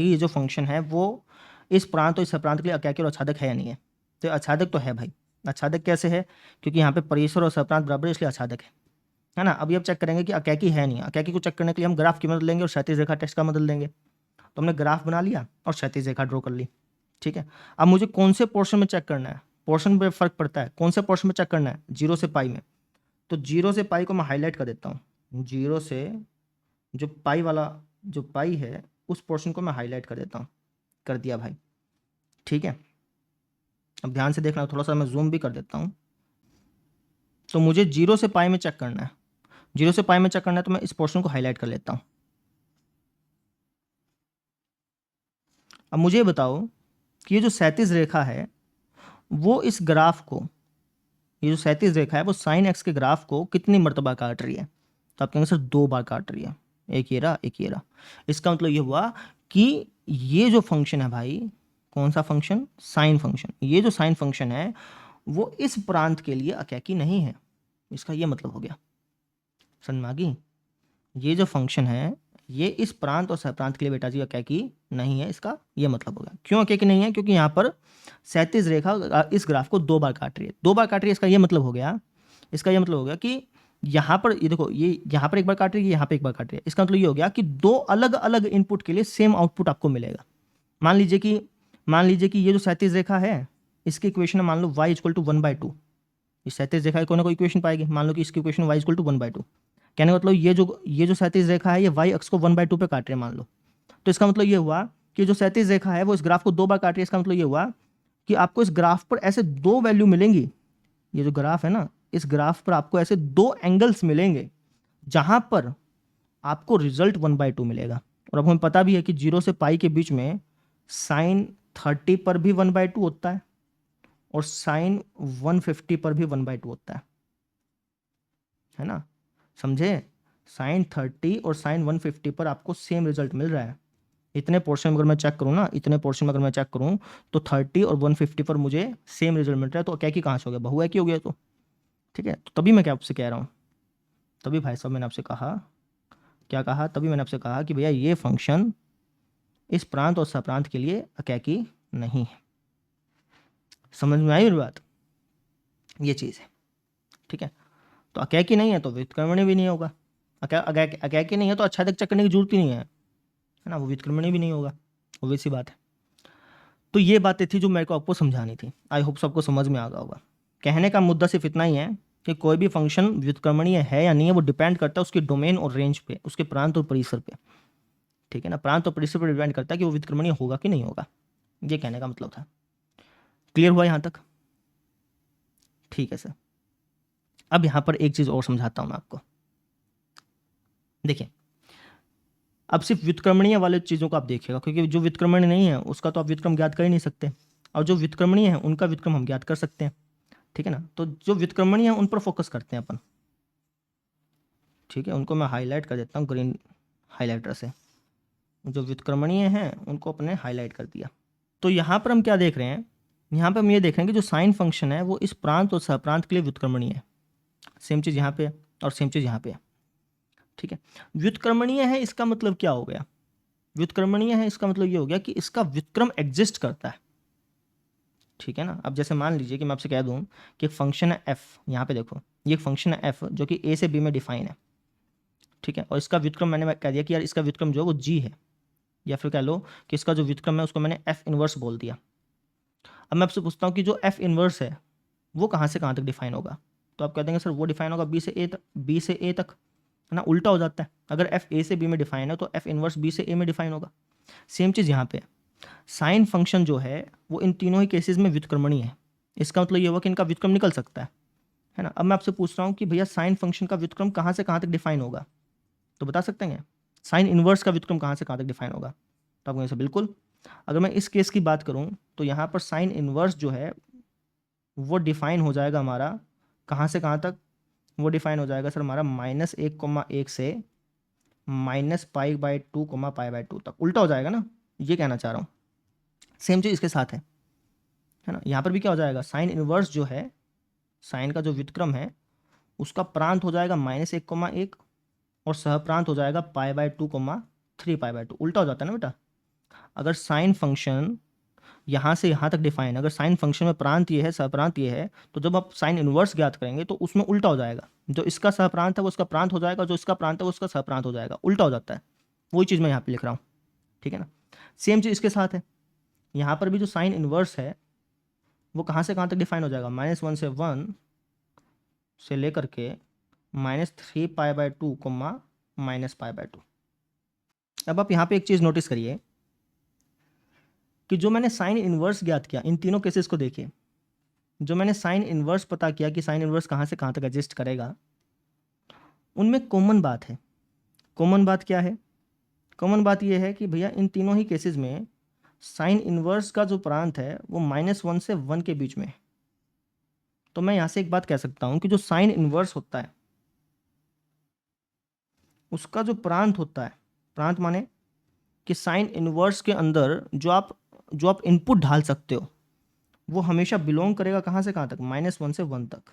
ये जो फंक्शन है वो इस प्रांत और इस सहप्रांत के लिए अकैकी और अछादक है या नहीं है। तो अछादक तो है भाई। अछादक कैसे है? क्योंकि यहाँ पे परिसर और सहप्रांत बराबर है, इसलिए अछादक है ना। अभी अब चेक करेंगे कि अकैकी है नहीं है। अकैकी को चेक करने के लिए हम ग्राफ की मदद लेंगे और क्षैतिज रेखा टेस्ट का मदद लेंगे। तो हमने ग्राफ बना लिया और क्षैतिज रेखा ड्रॉ कर ली। ठीक है, अब मुझे कौन से पोर्शन में चेक करना है? पोर्शन पे फर्क पड़ता है। कौन से पोर्शन में चेक करना है? 0 से पाई में। तो 0 से पाई को मैं हाईलाइट कर देता हूँ। 0 से जो पाई वाला जो पाई है उस पोर्शन को मैं हाईलाइट कर देता हूँ। कर दिया भाई। ठीक है, अब ध्यान से देखना, थोड़ा सा मैं जूम भी कर देता हूँ। तो मुझे 0 से पाई में चेक करना है। 0 से पाई में चेक करना है तो मैं इस पोर्शन को हाईलाइट कर लेता हूँ। अब मुझे बताओ कि ये जो क्षैतिज रेखा है वो इस ग्राफ को, ये जो क्षैतिज रेखा है वो साइन एक्स के ग्राफ को कितनी मर्तबा काट रही है? तो आप कहेंगे सर 2 बार काट रही है। एक ये रहा, एक ये रहा। इसका मतलब ये हुआ कि ये जो फंक्शन है भाई, कौन सा फंक्शन? Sine function. ये जो साइन फंक्शन है वो इस प्रांत के लिए अकैकी नहीं है। इसका ये मतलब हो गया। समझ में आ गई? ये जो फंक्शन है ये इस प्रांत और सहप्रांत के लिए बेटा जी अकैकी नहीं है। इसका ये मतलब हो गया। क्यों अकैकी नहीं है? क्योंकि यहाँ पर क्षैतिज रेखा इस ग्राफ को 2 बार काट रही है। 2 बार काट रही है, इसका ये मतलब हो गया, इसका ये मतलब हो गया कि यहाँ पर ये देखो, ये यहाँ पर एक बार काट रही है, यहाँ पे एक बार काट रही है। इसका मतलब ये हो गया कि 2 अलग अलग इनपुट के लिए सेम आउटपुट आपको मिलेगा। मान लीजिए कि ये जो क्षैतिज रेखा है इसकी इक्वेशन है, मान लो y इक्वल टू 1/2। इस क्षैतिज रेखा की कोई ना कोई इक्वेशन पाएगी। मान लो कि इसकी इक्वेशन y इक्वल टू 1/2। कहने का मतलब ये जो क्षैतिज रेखा है ये y अक्ष को 1/2 पे काट रही है मान लो। तो इसका मतलब ये हुआ कि जो क्षैतिज रेखा है वो इस ग्राफ को 2 बार काट रही है। इसका मतलब ये हुआ कि आपको इस ग्राफ पर ऐसे 2 वैल्यू मिलेंगी। ये जो ग्राफ है ना, इस ग्राफ पर आपको ऐसे 2 एंगल्स मिलेंगे जहां पर आपको रिजल्ट 1/2 मिलेगा। और अब हमें पता भी है कि 0 से पाई के बीच में साइन 30 पर भी 1/2 होता है और साइन 150 पर भी 1/2 होता है ना। समझे? साइन 30 और साइन 150 पर आपको सेम रिजल्ट मिल रहा है। इतने पोर्शन में अगर मैं चेक करूँ ना, इतने पोर्शन में अगर मैं चेक करूँ तो 30 और 150 पर मुझे सेम रिजल्ट मिल रहा है। तो अकैकी कहाँ से हो गया? बहुएकी हो गया। तो ठीक है, तो तभी मैं क्या आपसे कह रहा हूँ, तभी भाई साहब मैंने आपसे कहा, क्या कहा? तभी मैंने आपसे कहा कि भैया ये फंक्शन इस प्रांत और सप्रांत के लिए अकैकी नहीं है। समझ में आई मेरी बात? ये चीज़ है। ठीक है, तो अकैकी नहीं है तो व्युत्क्रमणीय भी नहीं होगा। अकैकी नहीं है तो आच्छादक चेक करने की जरूरत ही नहीं है ना, वो व्युत्क्रमणीय भी नहीं होगा। ऑब्वियस सी बात है। तो ये बातें थी जो मेरे को आपको समझानी थी। आई होप सबको समझ में आ गया होगा। कहने का मुद्दा सिर्फ इतना ही है कि कोई भी फंक्शन व्युत्क्रमणीय है या नहीं है वो डिपेंड करता है उसके डोमेन और रेंज पे, उसके प्रांत और परिसर पे। ठीक है ना, प्रांत और परिसर पर डिपेंड करता है कि वो व्युत्क्रमणीय होगा कि नहीं होगा। ये कहने का मतलब था। क्लियर हुआ यहाँ तक? ठीक है सर। अब यहाँ पर एक चीज़ और समझाता हूँ मैं आपको। देखिए, अब सिर्फ व्युत्क्रमणीय वाले चीज़ों को आप देखिएगा, क्योंकि जो व्युत्क्रमणीय नहीं है उसका तो आप व्युत्क्रम ज्ञात कर ही नहीं सकते, और जो व्युत्क्रमणीय है उनका व्युत्क्रम हम ज्ञात कर सकते हैं। ठीक है ना, तो जो व्युत्क्रमणीय है उन पर फोकस करते हैं अपन। ठीक है, उनको मैं हाईलाइट कर देता हूँ ग्रीन हाईलाइटर से। जो व्युत्क्रमणीय हैं उनको अपने हाईलाइट कर दिया। तो यहाँ पर हम क्या देख रहे हैं? यहाँ पर हम ये देख रहे हैं कि जो साइन फंक्शन है वो इस प्रांत और सहप्रांत के लिए व्युत्क्रमणीय है। सेम चीज़ यहाँ पे है और सेम चीज़ यहाँ पे है। ठीक है, व्युत्क्रमणीय है इसका मतलब क्या हो गया? व्युत्क्रमणीय है इसका मतलब ये हो गया कि इसका व्युत्क्रम एग्जिस्ट करता है। ठीक है ना, अब जैसे मान लीजिए कि मैं आपसे कह दूं कि एक फंक्शन है एफ, यहाँ पे देखो ये एक फंक्शन है एफ जो कि ए से बी में डिफाइन है। ठीक है, और इसका व्युत्क्रम मैंने कह दिया कि यार इसका व्युत्क्रम जो है वो जी है, या फिर कह लो कि इसका जो व्युत्क्रम है उसको मैंने एफ इनवर्स बोल दिया। अब मैं आपसे पूछता हूँ कि जो एफ इनवर्स है वो कहाँ से कहाँ तक डिफाइन होगा? तो आप कह देंगे सर वो डिफाइन होगा बी से ए तक, बी से ए तक, है ना। उल्टा हो जाता है, अगर एफ ए से बी में डिफाइन है तो एफ इनवर्स बी से ए में डिफाइन होगा। सेम चीज़ यहाँ पे, साइन फंक्शन जो है वो इन तीनों ही केसेस में व्युत्क्रमणीय है। इसका मतलब ये हुआ कि इनका व्युत्क्रम निकल सकता है ना। अब मैं आपसे पूछ रहा हूँ कि भैया साइन फंक्शन का व्युत्क्रम कहाँ से कहाँ तक डिफाइन होगा? तो बता सकते हैं साइन इनवर्स का व्युत्क्रम कहाँ से कहाँ तक डिफाइन होगा? तो आप कहेंगे बिल्कुल। अगर मैं इस केस की बात करूँ तो यहाँ पर साइन इनवर्स जो है वो डिफाइन हो जाएगा हमारा कहाँ से कहाँ तक? वो डिफाइन हो जाएगा सर हमारा -1,1 से -π/2 π/2 तक उल्टा हो जाएगा ना, ये कहना चाह रहा हूँ। सेम चीज़ इसके साथ है ना। यहाँ पर भी क्या हो जाएगा, साइन इनवर्स जो है, साइन का जो व्युत्क्रम है उसका प्रांत हो जाएगा -1, और सहप्रांत हो जाएगा π/2, 3π/2। उल्टा हो जाता है ना बेटा। अगर साइन फंक्शन यहाँ से यहाँ तक डिफाइन, अगर साइन फंक्शन में प्रांत ये है, सहप्रांत ये है, तो जब आप साइन इनवर्स ज्ञात करेंगे तो उसमें उल्टा हो जाएगा। जो इसका सहप्रांत है वो उसका प्रांत हो जाएगा, जो इसका प्रांत है वो उसका सहप्रांत हो जाएगा, उल्टा हो जाता है। वही चीज़ मैं यहाँ पे लिख रहा हूँ, ठीक है ना। सेम चीज़ इसके साथ है। यहाँ पर भी जो साइन इनवर्स है वो कहाँ से कहाँ तक डिफाइन हो जाएगा, -1 से 1 से लेकर के -3π/2, -π/2। अब आप यहाँ पे एक चीज़ नोटिस करिए कि जो मैंने साइन इनवर्स ज्ञात किया, इन तीनों केसेस को देखिए, जो मैंने साइन इनवर्स पता किया कि साइन इनवर्स कहाँ से कहाँ तक एग्जिस्ट करेगा, उनमें कॉमन बात है। कॉमन बात क्या है? कॉमन बात यह है कि भैया इन तीनों ही केसेस में साइन इनवर्स का जो प्रांत है वो -1 से 1 के बीच में है। तो मैं यहाँ से एक बात कह सकता हूँ कि जो साइन इनवर्स होता है उसका जो प्रांत होता है, प्रांत माने कि साइन इनवर्स के अंदर जो आप इनपुट ढाल सकते हो वो हमेशा बिलोंग करेगा कहाँ से कहाँ तक, -1 से 1 तक।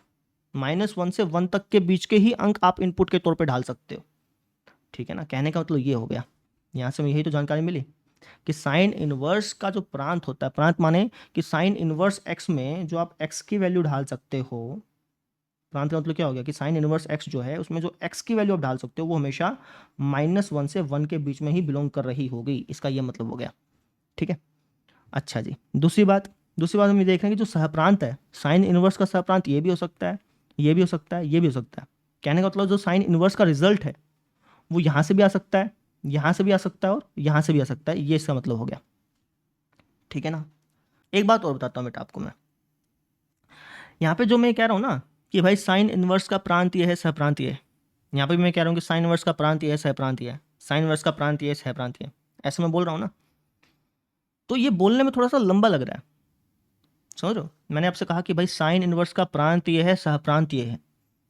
-1 से 1 तक के बीच के ही अंक आप इनपुट के तौर पे ढाल सकते हो, ठीक है ना। कहने का मतलब ये हो गया, यहाँ से यही तो जानकारी मिली कि साइन इनवर्स का जो प्रांत होता है, प्रांत माने कि साइन इनवर्स x में जो आप x की वैल्यू ढाल सकते हो, प्रांत का मतलब क्या हो गया कि साइन इनवर्स x जो है उसमें जो x की वैल्यू आप ढाल सकते हो वो हमेशा -1 से 1 के बीच में ही बिलोंग कर रही होगी, इसका ये मतलब हो गया, ठीक है। अच्छा जी, दूसरी बात हम ये देख रहे हैं कि जो सहप्रांत है, साइन इनवर्स का सहप्रांत ये भी हो सकता है, ये भी हो सकता है, ये भी हो सकता है। कहने का मतलब जो साइन इनवर्स का रिजल्ट है वो यहाँ से भी आ सकता है, यहाँ से भी आ सकता है, और यहाँ से भी आ सकता है, ये इसका मतलब हो गया, ठीक है ना। एक बात और बताता हूँ बेटा आपको मैं, यहाँ पे जो मैं कह रहा हूँ ना कि भाई साइन इनवर्स का प्रांत ये है, सहप्रांत ये है, यहाँ पे भी मैं कह रहा हूँ कि साइन इनवर्स का प्रांत ये है, सहप्रांत ये है, साइन इनवर्स का प्रांत ये है, सहप्रांत ये है, ऐसे मैं बोल रहा हूँ ना, तो ये बोलने में थोड़ा सा लंबा लग रहा है, समझ रहे हो। मैंने आपसे कहा कि भाई साइन इनवर्स का प्रांत ये है, सहप्रांत ये है,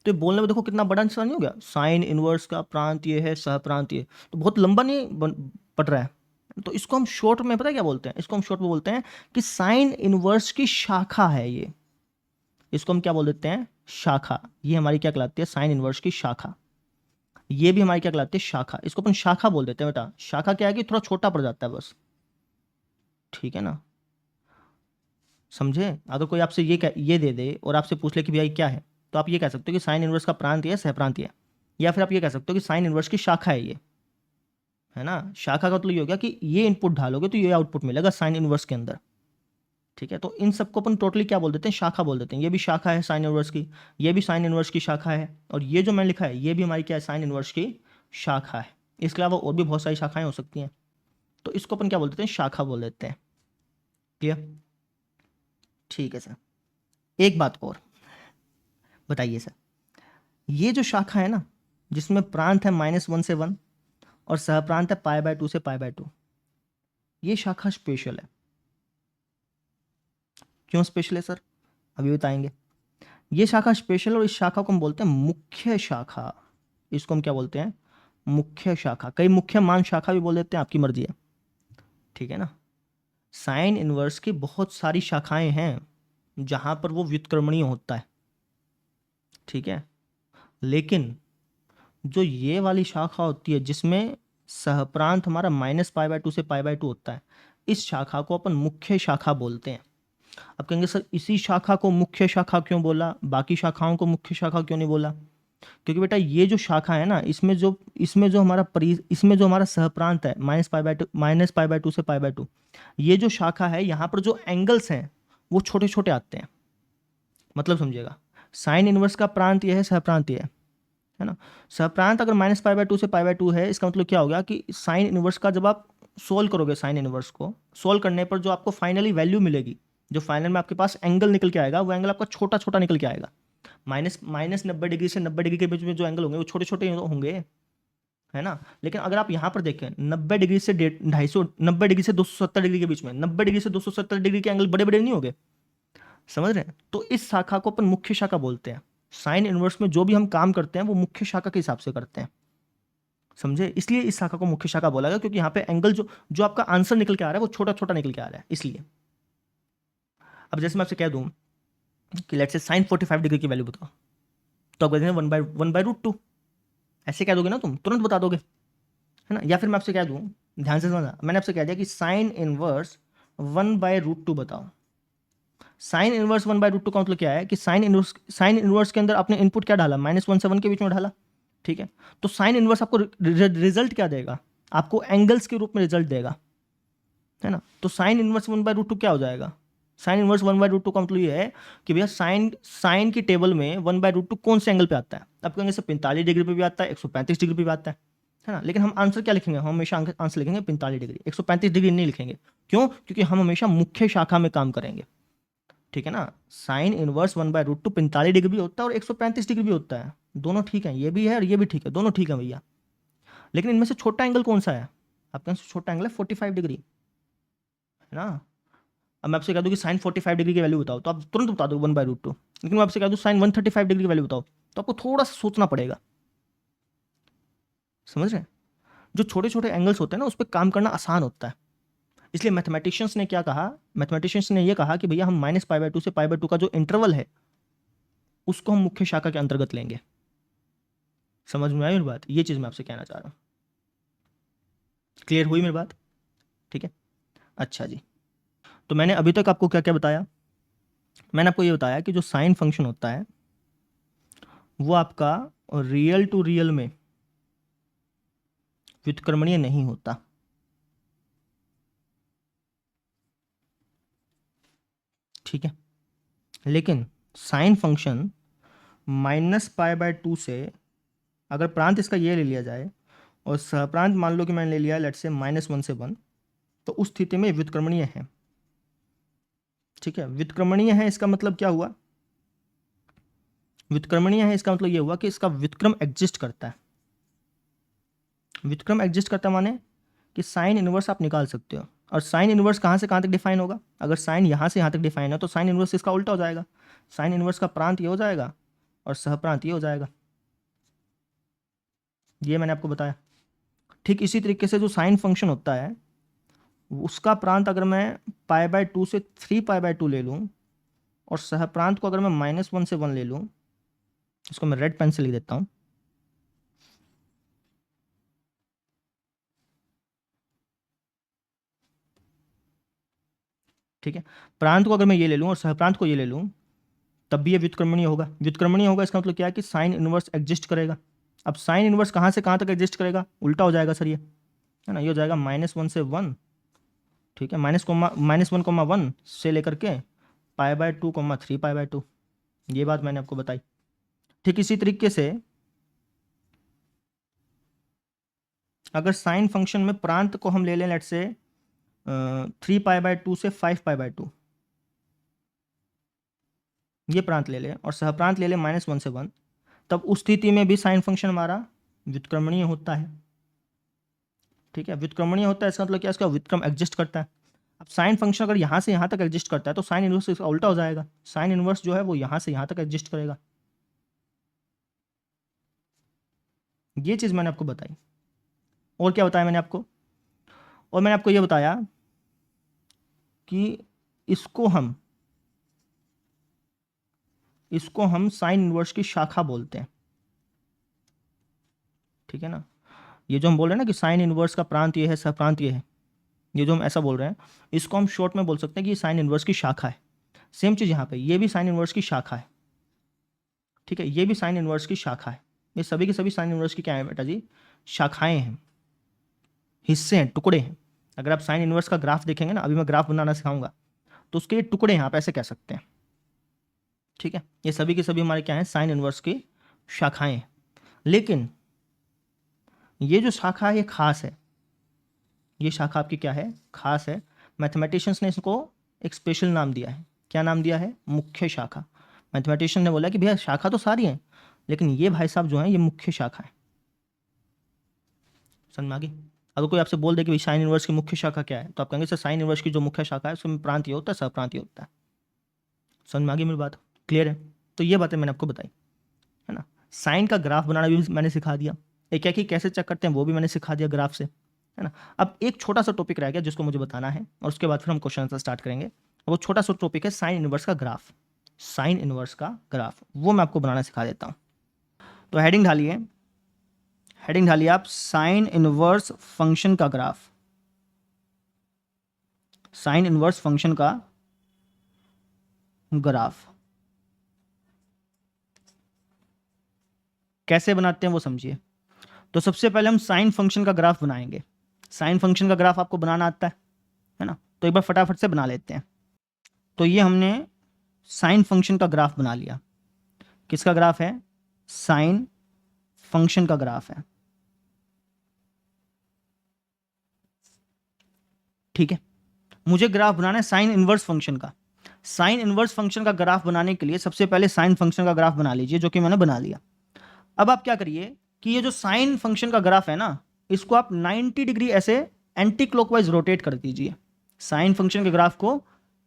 तो ये बोलने में देखो कितना बड़ा आंसर नहीं हो गया, साइन इनवर्स का प्रांत ये है, सहप्रांत ये, तो बहुत लंबा नहीं पड़ रहा है। तो इसको हम शॉर्ट में पता है क्या बोलते हैं, इसको हम शॉर्ट में बोलते हैं कि साइन इनवर्स की शाखा है ये, इसको हम क्या बोल देते हैं, शाखा। ये हमारी क्या कहलाती है, साइन इनवर्स की शाखा। ये भी हमारी क्या कहलाती है, शाखा। इसको अपन शाखा बोल देते हैं बेटा। शाखा क्या है कि थोड़ा छोटा पड़ जाता है बस, ठीक है ना, समझे। अगर कोई आपसे ये दे दे और आपसे पूछ ले कि भाई क्या है, तो आप ये कह सकते हो कि साइन इनवर्स का प्रांत है, सहप्रांत है, या फिर आप ये कह सकते हो कि साइन इनवर्स की शाखा है ये, है ना। शाखा का मतलब ये हो गया कि ये इनपुट ढालोगे तो ये आउटपुट मिलेगा साइन इनवर्स के अंदर, ठीक है। तो इन सबको अपन टोटली क्या बोल देते हैं, शाखा बोल देते हैं। ये भी शाखा है साइन इनवर्स की, ये भी साइन इनवर्स की शाखा है, और ये जो मैंने लिखा है ये भी हमारी क्या है, साइन इनवर्स की शाखा है। इसके अलावा और भी बहुत सारी शाखाएं हो सकती हैं, तो इसको अपन क्या बोल देते हैं, शाखा बोल देते हैं। क्लियर, ठीक है सर। एक बात और बताइए सर, ये जो शाखा है ना जिसमें प्रांत है -1 से 1 और सहप्रांत है π/2 से π/2, ये शाखा स्पेशल है। क्यों स्पेशल है सर, अभी बताएंगे। ये शाखा स्पेशल, और इस शाखा को हम बोलते हैं मुख्य शाखा। इसको हम क्या बोलते हैं, मुख्य शाखा। कई मुख्य मान शाखा भी बोल देते हैं, आपकी मर्जी है, ठीक है ना। साइन इनवर्स की बहुत सारी शाखाएं हैं जहां पर वो व्युत्क्रमणीय होता है, ठीक है। लेकिन जो ये वाली शाखा होती है जिसमें सहप्रांत हमारा -π/2 से π/2 होता है, इस शाखा को अपन मुख्य शाखा बोलते हैं। अब कहेंगे सर इसी शाखा को मुख्य शाखा क्यों बोला, बाकी शाखाओं को मुख्य शाखा क्यों नहीं बोला? क्योंकि बेटा ये जो शाखा है ना, इसमें जो हमारा सहप्रांत है -π/2 से π/2, ये जो शाखा है यहाँ पर जो एंगल्स हैं वो छोटे छोटे आते हैं। मतलब समझिएगा, साइन इनवर्स का प्रांत ये है, सहप्रांत ये है ना। सहप्रांत अगर -π/2 से π/2 है, इसका मतलब क्या हो गया कि साइन इनवर्स का जब आप सोल्व करोगे, साइन इनवर्स को सोल्व करने पर जो आपको फाइनली वैल्यू मिलेगी, जो फाइनल में आपके पास एंगल निकल के आएगा, वो एंगल आपका छोटा छोटा निकल के आएगा। -90 डिग्री से 90 डिग्री के बीच में जो एंगल होंगे वो छोटे छोटे होंगे, है ना। लेकिन अगर आप यहाँ पर देखें 90 डिग्री से 250, 90 डिग्री से 270 डिग्री के बीच में, 90 डिग्री से 270 डिग्री के एंगल बड़े बड़े नहीं होंगे, समझ रहे हैं। तो इस शाखा को अपन मुख्य शाखा बोलते हैं। साइन इनवर्स में जो भी हम काम करते हैं वो मुख्य शाखा के हिसाब से करते हैं, समझे? इसलिए इस शाखा को मुख्य शाखा बोला गया, क्योंकि यहाँ पे एंगल जो जो आपका आंसर निकल के आ रहा है वो छोटा छोटा निकल के आ रहा है, इसलिए। अब जैसे मैं आपसे कह दूं कि लेट्स से साइन 45 डिग्री की वैल्यू बताओ, तो आप कहते हैं 1/√2, ऐसे कह दोगे ना, तुम तुरंत बता दोगे, है ना? या फिर मैं आपसे कह दूं, ध्यान से समझना, मैंने आपसे कह दिया कि साइन इनवर्स 1/√2 बताओ। साइन इनवर्स 1/√2 का मतलब क्या है कि साइन इनवर्स के अंदर आपने इनपुट क्या डाला, -1 से 1 के बीच में डाला, ठीक है? तो साइन इनवर्स आपको रिजल्ट क्या देगा? आपको एंगल्स के रूप में रिजल्ट देगा, है ना? तो साइन इनवर्स 1/√2 क्या हो जाएगा? साइन इनवर्स 1/√2 का मतलब ये है कि भैया साइन साइन की टेबल में 1/√2 कौन से एंगल पे आता है? आप कहेंगे सर 45 डिग्री पे भी आता है, 135 डिग्री पे भी आता है ना? लेकिन हम आंसर क्या लिखेंगे? हम हमेशा आंसर लिखेंगे 45 डिग्री, 135 डिग्री नहीं लिखेंगे। क्यों? क्योंकि हम हमेशा मुख्य शाखा में काम करेंगे, ठीक है ना? साइन इनवर्स 1/√2 45 डिग्री भी होता है और 135 डिग्री भी होता है, दोनों ठीक है, ये भी है और ये भी ठीक है, दोनों ठीक है भैया। लेकिन इनमें से छोटा एंगल कौन सा है? आपके पास छोटा एंगल है 45 डिग्री, है ना? अब मैं आपसे कह दूं कि साइन 45 डिग्री की वैल्यू बताओ, तो आप तुरंत बता दो 1/√2। लेकिन मैं आपसे कह दूं साइन 135 डिग्री की वैल्यू बताओ, तो आपको थोड़ा सा सोचना पड़ेगा, समझ रहे हैं? जो छोटे छोटे एंगल्स होते हैं ना, उस पर काम करना आसान होता है। इसलिए मैथमेटिशियंस ने क्या कहा? मैथमेटिशियंस ने यह कहा कि भैया हम -π/2 से π/2 का जो इंटरवल है उसको हम मुख्य शाखा के अंतर्गत लेंगे। समझ में आई मेरी बात? ये चीज़ मैं आपसे कहना चाह रहा हूँ। क्लियर हुई मेरी बात? ठीक है, अच्छा जी। तो मैंने अभी तक आपको क्या क्या बताया? मैंने आपको ये बताया कि जो साइन फंक्शन होता है वो आपका रियल टू रियल में व्युत्क्रमणीय नहीं होता, ठीक है? लेकिन साइन फंक्शन -π/2 से, अगर प्रांत इसका ये ले लिया जाए और सहप्रांत मान लो कि मैंने ले लिया लेट्स से -1 से 1, तो उस स्थिति में व्युत्क्रमणीय है, ठीक है? व्युत्क्रमणीय है इसका मतलब क्या हुआ? व्युत्क्रमणीय है इसका मतलब ये हुआ कि इसका व्युत्क्रम एग्जिस्ट करता है। व्युत्क्रम एग्जिस्ट करता है माने कि साइन इनवर्स आप निकाल सकते हो, और साइन इनवर्स कहाँ से कहाँ तक डिफाइन होगा? अगर साइन यहाँ से यहाँ तक डिफाइन है तो साइन इनवर्स इसका उल्टा हो जाएगा, साइन इनवर्स का प्रांत ये हो जाएगा और सहप्रांत ये हो जाएगा। ये मैंने आपको बताया। ठीक इसी तरीके से जो साइन फंक्शन होता है उसका प्रांत अगर मैं π/2 से 3π/2 ले लूँ और सहप्रांत को अगर मैं -1 से 1 ले लूँ, इसको मैं रेड पेन से लिख देता हूँ, ठीक है? प्रांत को अगर मैं ये ले लूँ और सहप्रांत को ये ले लूँ, तब भी ये व्युत्क्रमणीय होगा। व्युत्क्रमणीय होगा इसका मतलब क्या है कि साइन इनवर्स एग्जिस्ट करेगा। अब साइन इनवर्स कहाँ से कहाँ तक एग्जिस्ट करेगा? उल्टा हो जाएगा सर ये, है ना? ये हो जाएगा -1 से 1, ठीक है? -1, 1 से लेकर के π/2, 3π/2। ये बात मैंने आपको बताई। ठीक इसी तरीके से अगर साइन फंक्शन में प्रांत को हम ले लें लेट से 3π/2 से 5π/2, ये प्रांत ले लें और सहप्रांत ले लें -1 से 1, तब उस स्थिति में भी साइन फंक्शन हमारा व्युत्क्रमणीय होता है, ठीक है? व्युत्क्रमणीय होता है इसका मतलब क्या? इसका व्युत्क्रम एग्जिस्ट करता है। अब साइन फंक्शन अगर यहाँ से यहाँ तक एग्जिस्ट करता है तो साइन इनवर्स इसका उल्टा हो जाएगा, साइन इनवर्स जो है वो यहाँ से यहाँ तक एग्जिस्ट करेगा। ये चीज़ मैंने आपको बताई। और क्या बताया मैंने आपको? और मैंने आपको ये बताया कि इसको हम साइन इनवर्स की शाखा बोलते हैं, ठीक है ना? ये जो हम बोल रहे हैं ना कि साइन इनवर्स का प्रांत ये है, सहप्रांत ये है, ये जो हम ऐसा बोल रहे हैं, इसको हम शॉर्ट में बोल सकते हैं कि ये साइन इनवर्स की शाखा है। सेम चीज़ यहाँ पे, ये भी साइन इनवर्स की शाखा है, ठीक है? ये भी साइन इनवर्स की शाखा है। ये सभी के सभी साइन इनवर्स की क्या है बेटा जी? शाखाएं हैं, हिस्से हैं, टुकड़े हैं। अगर आप साइन इनवर्स का ग्राफ देखेंगे ना, अभी मैं ग्राफ बनाना सिखाऊंगा, तो उसके ये टुकड़े हैं, आप ऐसे कह सकते हैं, ठीक है? ये सभी के सभी हमारे क्या हैं? साइन इनवर्स की शाखाएं हैं। लेकिन ये जो शाखा है ये खास है, ये शाखा आपकी क्या है? खास है। मैथमेटिशियंस ने इसको एक स्पेशल नाम दिया है। क्या नाम दिया है? मुख्य शाखा। मैथमेटिशियन ने बोला कि भैया शाखा तो सारी हैं, लेकिन ये भाई साहब जो हैं ये मुख्य शाखा है। समझ में आ गई? अगर कोई आपसे बोल दे कि भाई साइन इनवर्स की मुख्य शाखा क्या है, तो आप कहेंगे सर साइन इनवर्स की जो मुख्य शाखा है उसमें प्रांत ये होता है, सहप्रांत ये होता है। समझ में आ गई मेरी बात? क्लियर है? तो ये बातें मैंने आपको बताई, है ना? साइन का ग्राफ बनाना भी मैंने सिखा दिया, एक एक ही कैसे चेक करते हैं वो भी मैंने सिखा दिया ग्राफ से, है ना। अब एक छोटा सा टॉपिक रह गया जिसको मुझे बताना है, और उसके बाद फिर हम क्वेश्चन आंसर स्टार्ट करेंगे। वो छोटा सा टॉपिक है साइन इनवर्स का ग्राफ। साइन इनवर्स का ग्राफ वो मैं आपको बनाना सिखा देता हूँ। तो हेडिंग ढालिए, हेडिंग ढालिए आप, साइन इनवर्स फंक्शन का ग्राफ। साइन इनवर्स फंक्शन का ग्राफ कैसे बनाते हैं वो समझिए। तो सबसे पहले हम साइन फंक्शन का ग्राफ बनाएंगे। साइन फंक्शन का ग्राफ आपको बनाना आता है ना। तो एक बार फटाफट से बना लेते हैं। तो ये हमने साइन फंक्शन का ग्राफ बना लिया। किसका ग्राफ है? साइन फंक्शन का ग्राफ है, ठीक है। मुझे ग्राफ बनाना है साइन इनवर्स फंक्शन का। साइन इनवर्स फंक्शन का ग्राफ बनाने के लिए सबसे पहले साइन फंक्शन का ग्राफ बना लीजिए, जो कि मैंने बना लिया। अब आप क्या करिए कि ये जो साइन फंक्शन का ग्राफ है ना, इसको आप 90 डिग्री ऐसे एंटी क्लॉकवाइज रोटेट कर दीजिए। साइन फंक्शन के ग्राफ को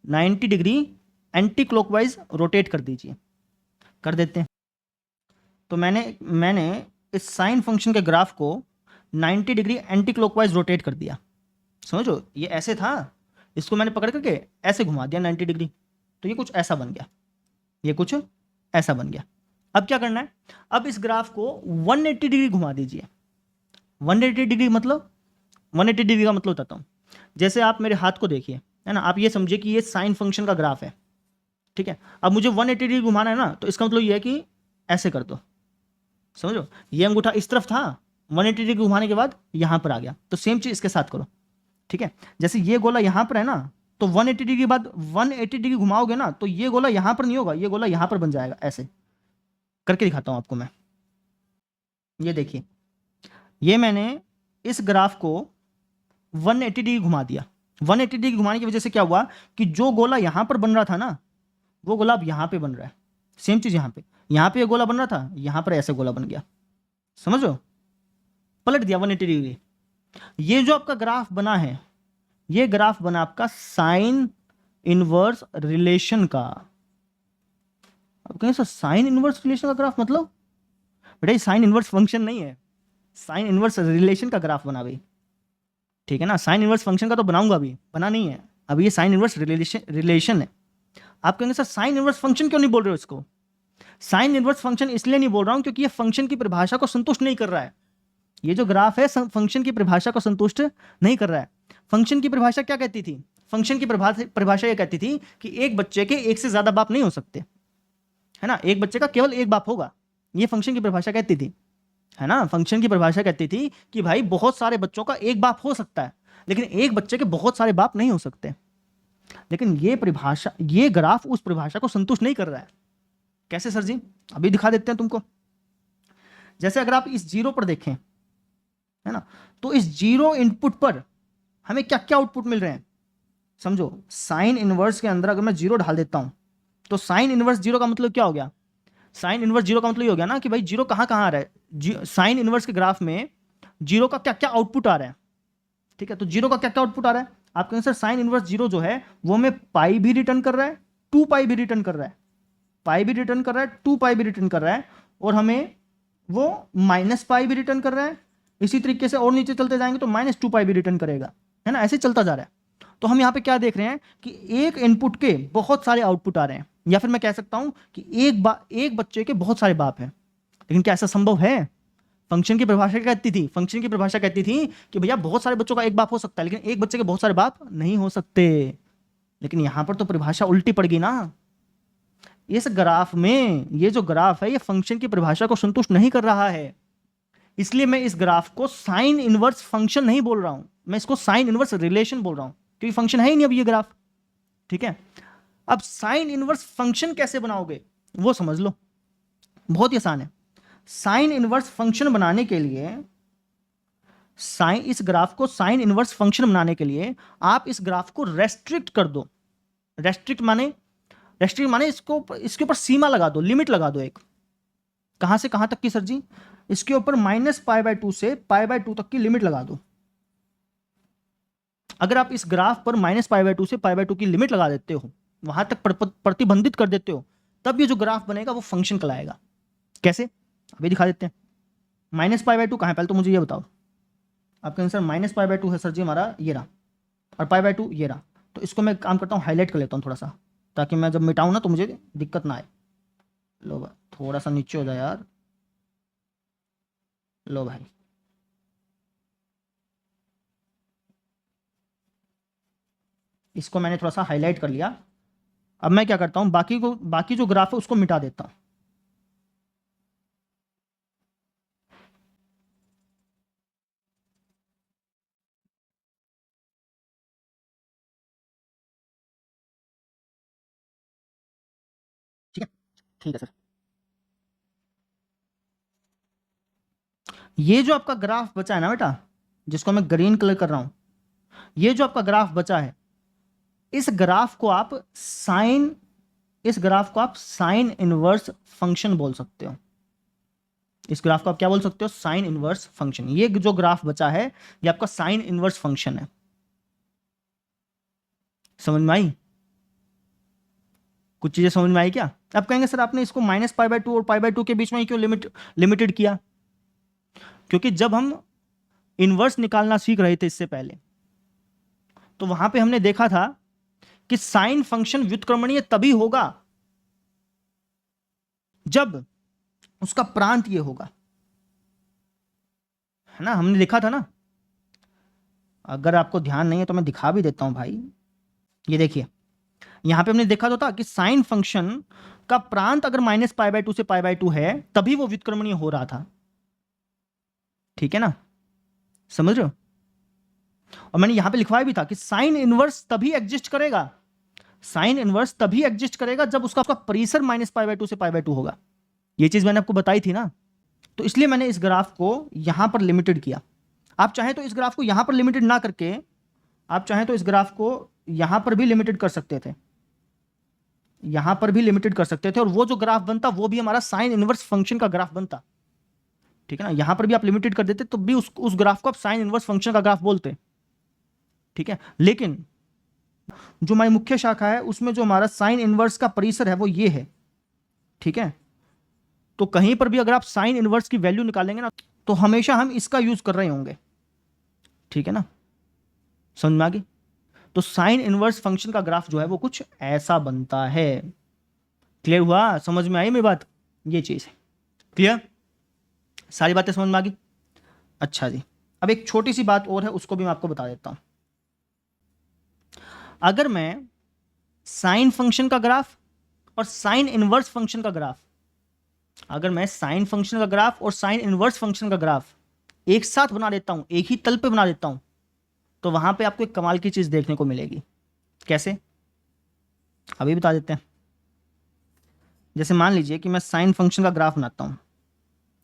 90 डिग्री एंटी क्लॉकवाइज रोटेट कर दीजिए। कर देते हैं। तो मैंने इस साइन फंक्शन के ग्राफ को 90 डिग्री एंटी क्लॉकवाइज रोटेट कर दिया। समझो, ये ऐसे था, इसको मैंने पकड़ करके ऐसे घुमा दिया 90 डिग्री, तो ये कुछ ऐसा बन गया, ये कुछ ऐसा बन गया। अब क्या करना है? अब इस ग्राफ को 180 डिग्री घुमा दीजिए। 180 डिग्री मतलब, 180 डिग्री का मतलब बताता हूँ। जैसे आप मेरे हाथ को देखिए, है ना, आप ये समझिए कि ये साइन फंक्शन का ग्राफ है, ठीक है। अब मुझे 180 डिग्री घुमाना है ना, तो इसका मतलब ये है कि ऐसे कर दो। समझो, ये अंगूठा इस तरफ था, 180 डिग्री घुमाने के बाद यहां पर आ गया। तो सेम चीज इसके साथ करो, ठीक है। जैसे ये गोला यहां पर है ना, तो 180 डिग्री के बाद 180 डिग्री घुमाओगे ना, तो ये गोला यहां पर नहीं होगा, ये गोला यहां पर बन जाएगा। ऐसे करके दिखाता हूं आपको मैं। ये देखिए, ये मैंने इस ग्राफ को 180 डिग्री घुमा दिया। 180 डिग्री घुमाने की वजह से क्या हुआ कि जो गोला यहां पर बन रहा था ना, वो गोला अब यहां पे बन रहा है। सेम चीज यहां पे ये गोला बन रहा था, यहां पर ऐसे गोला बन गया। समझो, पलट दिया 180 डिग्री। ये जो आपका ग्राफ बना है, ये ग्राफ बना आपका साइन इनवर्स रिलेशन का। अब कहें सर साइन इनवर्स रिलेशन का ग्राफ मतलब? बेटा ये साइन इनवर्स फंक्शन नहीं है, साइन इनवर्स रिलेशन का ग्राफ बना भाई, ठीक है ना। साइन इनवर्स फंक्शन का तो बनाऊंगा, अभी बना नहीं है, अभी ये साइन इनवर्स रिलेशन है। आप कहेंगे सर साइन इनवर्स फंक्शन क्यों नहीं बोल रहे हो इसको? साइन इनवर्स फंक्शन इसलिए नहीं बोल रहा हूं क्योंकि ये फंक्शन की परिभाषा को संतुष्ट नहीं कर रहा है। ये जो ग्राफ है फंक्शन की परिभाषा को संतुष्ट नहीं कर रहा है। फंक्शन की परिभाषा क्या कहती थी? फंक्शन की परिभाषा ये कहती थी कि एक बच्चे के एक से ज्यादा बाप नहीं हो सकते, है ना। एक बच्चे का केवल एक बाप होगा, ये फंक्शन की परिभाषा कहती थी, है ना। फंक्शन की परिभाषा कहती थी कि भाई बहुत सारे बच्चों का एक बाप हो सकता है, लेकिन एक बच्चे के बहुत सारे बाप नहीं हो सकते। लेकिन ये परिभाषा, ये ग्राफ उस परिभाषा को संतुष्ट नहीं कर रहा है। कैसे सर जी? अभी दिखा देते हैं तुमको। जैसे अगर आप इस जीरो पर देखें, है ना, तो इस जीरो इनपुट पर हमें क्या क्या आउटपुट मिल रहे हैं? समझो, साइन इनवर्स के अंदर अगर मैं जीरो डाल देता हूं, तो साइन इनवर्स जीरो का मतलब क्या हो गया? साइन इनवर्स जीरो का मतलब ये हो गया ना कि भाई जीरो कहां कहां आ रहा है। साइन इनवर्स के ग्राफ में जीरो का क्या क्या आउटपुट आ रहा है, ठीक है। तो जीरो का क्या क्या आउटपुट आ रहा है? आप कहेंगे सर साइन इनवर्स जीरो जो है वो हमें पाई भी रिटर्न कर रहा है, 2 पाई भी रिटर्न कर रहा है, पाई भी रिटर्न कर रहा है, 2 पाई भी रिटर्न कर रहा है, और हमें वो माइनस पाई भी रिटर्न कर रहा है। इसी तरीके से और नीचे चलते जाएंगे तो -2 पाई भी रिटर्न करेगा, है ना। ऐसे चलता जा रहा है। तो हम यहाँ पे क्या देख रहे हैं कि एक इनपुट के बहुत सारे आउटपुट आ रहे हैं, या फिर मैं कह सकता हूं कि एक बच्चे के बहुत सारे बाप हैं। लेकिन क्या ऐसा संभव है? फंक्शन की परिभाषा क्या कहती थी? फंक्शन की परिभाषा कहती थी कि भैया बहुत सारे बच्चों का एक बाप हो सकता है, लेकिन एक बच्चे के बहुत सारे बाप नहीं हो सकते। लेकिन यहां पर तो परिभाषा उल्टी पड़ गई ना। इस ग्राफ में ये जो ग्राफ है ये फंक्शन की परिभाषा को संतुष्ट नहीं कर रहा है, इसलिए मैं इस ग्राफ को साइन इनवर्स फंक्शन नहीं बोल रहा हूं, मैं इसको साइन इनवर्स रिलेशन बोल रहा हूं, क्योंकि फंक्शन है ही नहीं अब ये ग्राफ, ठीक है। अब साइन इनवर्स फंक्शन कैसे बनाओगे वो समझ लो, बहुत ही आसान है। साइन इनवर्स फंक्शन बनाने के लिए, इस ग्राफ को साइन इनवर्स फंक्शन बनाने के लिए आप इस ग्राफ को रेस्ट्रिक्ट कर दो। रेस्ट्रिक्ट माने इसके ऊपर सीमा लगा दो, लिमिट लगा दो एक। कहां से कहां तक की सर जी? इसके ऊपर -π/2 से π/2 तक की लिमिट लगा दो। अगर आप इस ग्राफ पर -π/2 से π/2 की लिमिट लगा देते हो, वहां तक प्रतिबंधित कर देते हो, तब ये जो ग्राफ बनेगा वो फंक्शन कहलाएगा। कैसे? अभी दिखा देते हैं। माइनस पाई बाय टू कहाँ है, पहले तो मुझे ये बताओ। आपका answer minus pi by two है सर जी हमारा, ये रहा, और पाई बाय टू ये रहा। तो इसको मैं काम करता हूँ, हाईलाइट कर लेता हूँ थोड़ा सा, ताकि मैं जब मिटाऊँ ना तो मुझे दिक्कत ना आए। लो भाई थोड़ा सा नीचे हो जाए यार, लो भाई, इसको मैंने थोड़ा सा हाईलाइट कर लिया। अब मैं क्या करता हूँ, बाकी जो ग्राफ है उसको मिटा देता हूँ। ठीक है, ठीक है सर। ये जो आपका ग्राफ बचा है ना बेटा, जिसको मैं ग्रीन कलर कर रहा हूं, ये जो आपका ग्राफ बचा है, इस ग्राफ को आप साइन इनवर्स फंक्शन बोल सकते हो। इस ग्राफ को आप क्या बोल सकते हो, साइन इनवर्स फंक्शन। ये जो ग्राफ बचा है ये आपका साइन इनवर्स फंक्शन है। समझ में आई, कुछ चीजें समझ में आई क्या? आप कहेंगे सर आपने इसको माइनस पाई बाय टू और पाई बाय टू के बीच में क्यों लिमिटेड किया? क्योंकि जब हम इनवर्स निकालना सीख रहे थे इससे पहले, तो वहां पे हमने देखा था कि साइन फंक्शन व्युत्क्रमणीय तभी होगा जब उसका प्रांत ये होगा, है ना, हमने देखा था ना। अगर आपको ध्यान नहीं है तो मैं दिखा भी देता हूं भाई। ये देखिए, यहां पे हमने देखा तो था कि साइन फंक्शन का प्रांत अगर माइनस पाई बाय टू से पाई बाय टू है तभी वो व्युत्क्रमणीय हो रहा था। ठीक है ना, समझ रहे हो? और मैंने यहां पे लिखवाया भी था कि साइन इनवर्स तभी एग्जिस्ट करेगा, साइन इनवर्स तभी एग्जिस्ट करेगा जब उसका परिसर माइनस पाई बाय टू से पाई बाय टू होगा। ये चीज मैंने आपको बताई थी ना। तो इसलिए मैंने इस ग्राफ को यहां पर लिमिटेड किया। आप चाहें तो इस ग्राफ को यहां पर लिमिटेड ना करके, आप चाहें तो इस ग्राफ को यहां पर भी लिमिटेड कर सकते थे, यहां पर भी लिमिटेड कर सकते थे, और वो जो ग्राफ बनता वो भी हमारा साइन इनवर्स फंक्शन का ग्राफ बनता। ठीक है ना, यहां पर भी आप लिमिटेड कर देते तो भी उस ग्राफ को आप साइन इनवर्स फंक्शन का ग्राफ बोलते। ठीक है, लेकिन जो हमारी मुख्य शाखा है उसमें जो हमारा साइन इनवर्स का परिसर है वो ये है। ठीक है, तो कहीं पर भी अगर आप साइन इनवर्स की वैल्यू निकालेंगे ना तो हमेशा हम इसका यूज कर रहे होंगे। ठीक है ना, समझ में आ गई? तो साइन इनवर्स फंक्शन का ग्राफ जो है वो कुछ ऐसा बनता है। क्लियर हुआ, समझ में आई मेरी बात? ये चीज है क्लियर, सारी बातें समझ में आ गई? अच्छा जी, अब एक छोटी सी बात और है, उसको भी मैं आपको बता देता हूं। अगर मैं साइन फंक्शन का ग्राफ और साइन इनवर्स फंक्शन का ग्राफ, अगर मैं साइन फंक्शन का ग्राफ और साइन इनवर्स फंक्शन का ग्राफ एक साथ बना देता हूं, एक ही तल पे बना देता हूं, तो वहां पे आपको एक कमाल की चीज देखने को मिलेगी। कैसे, अभी बता देते हैं। जैसे मान लीजिए कि मैं साइन फंक्शन का ग्राफ बनाता हूं,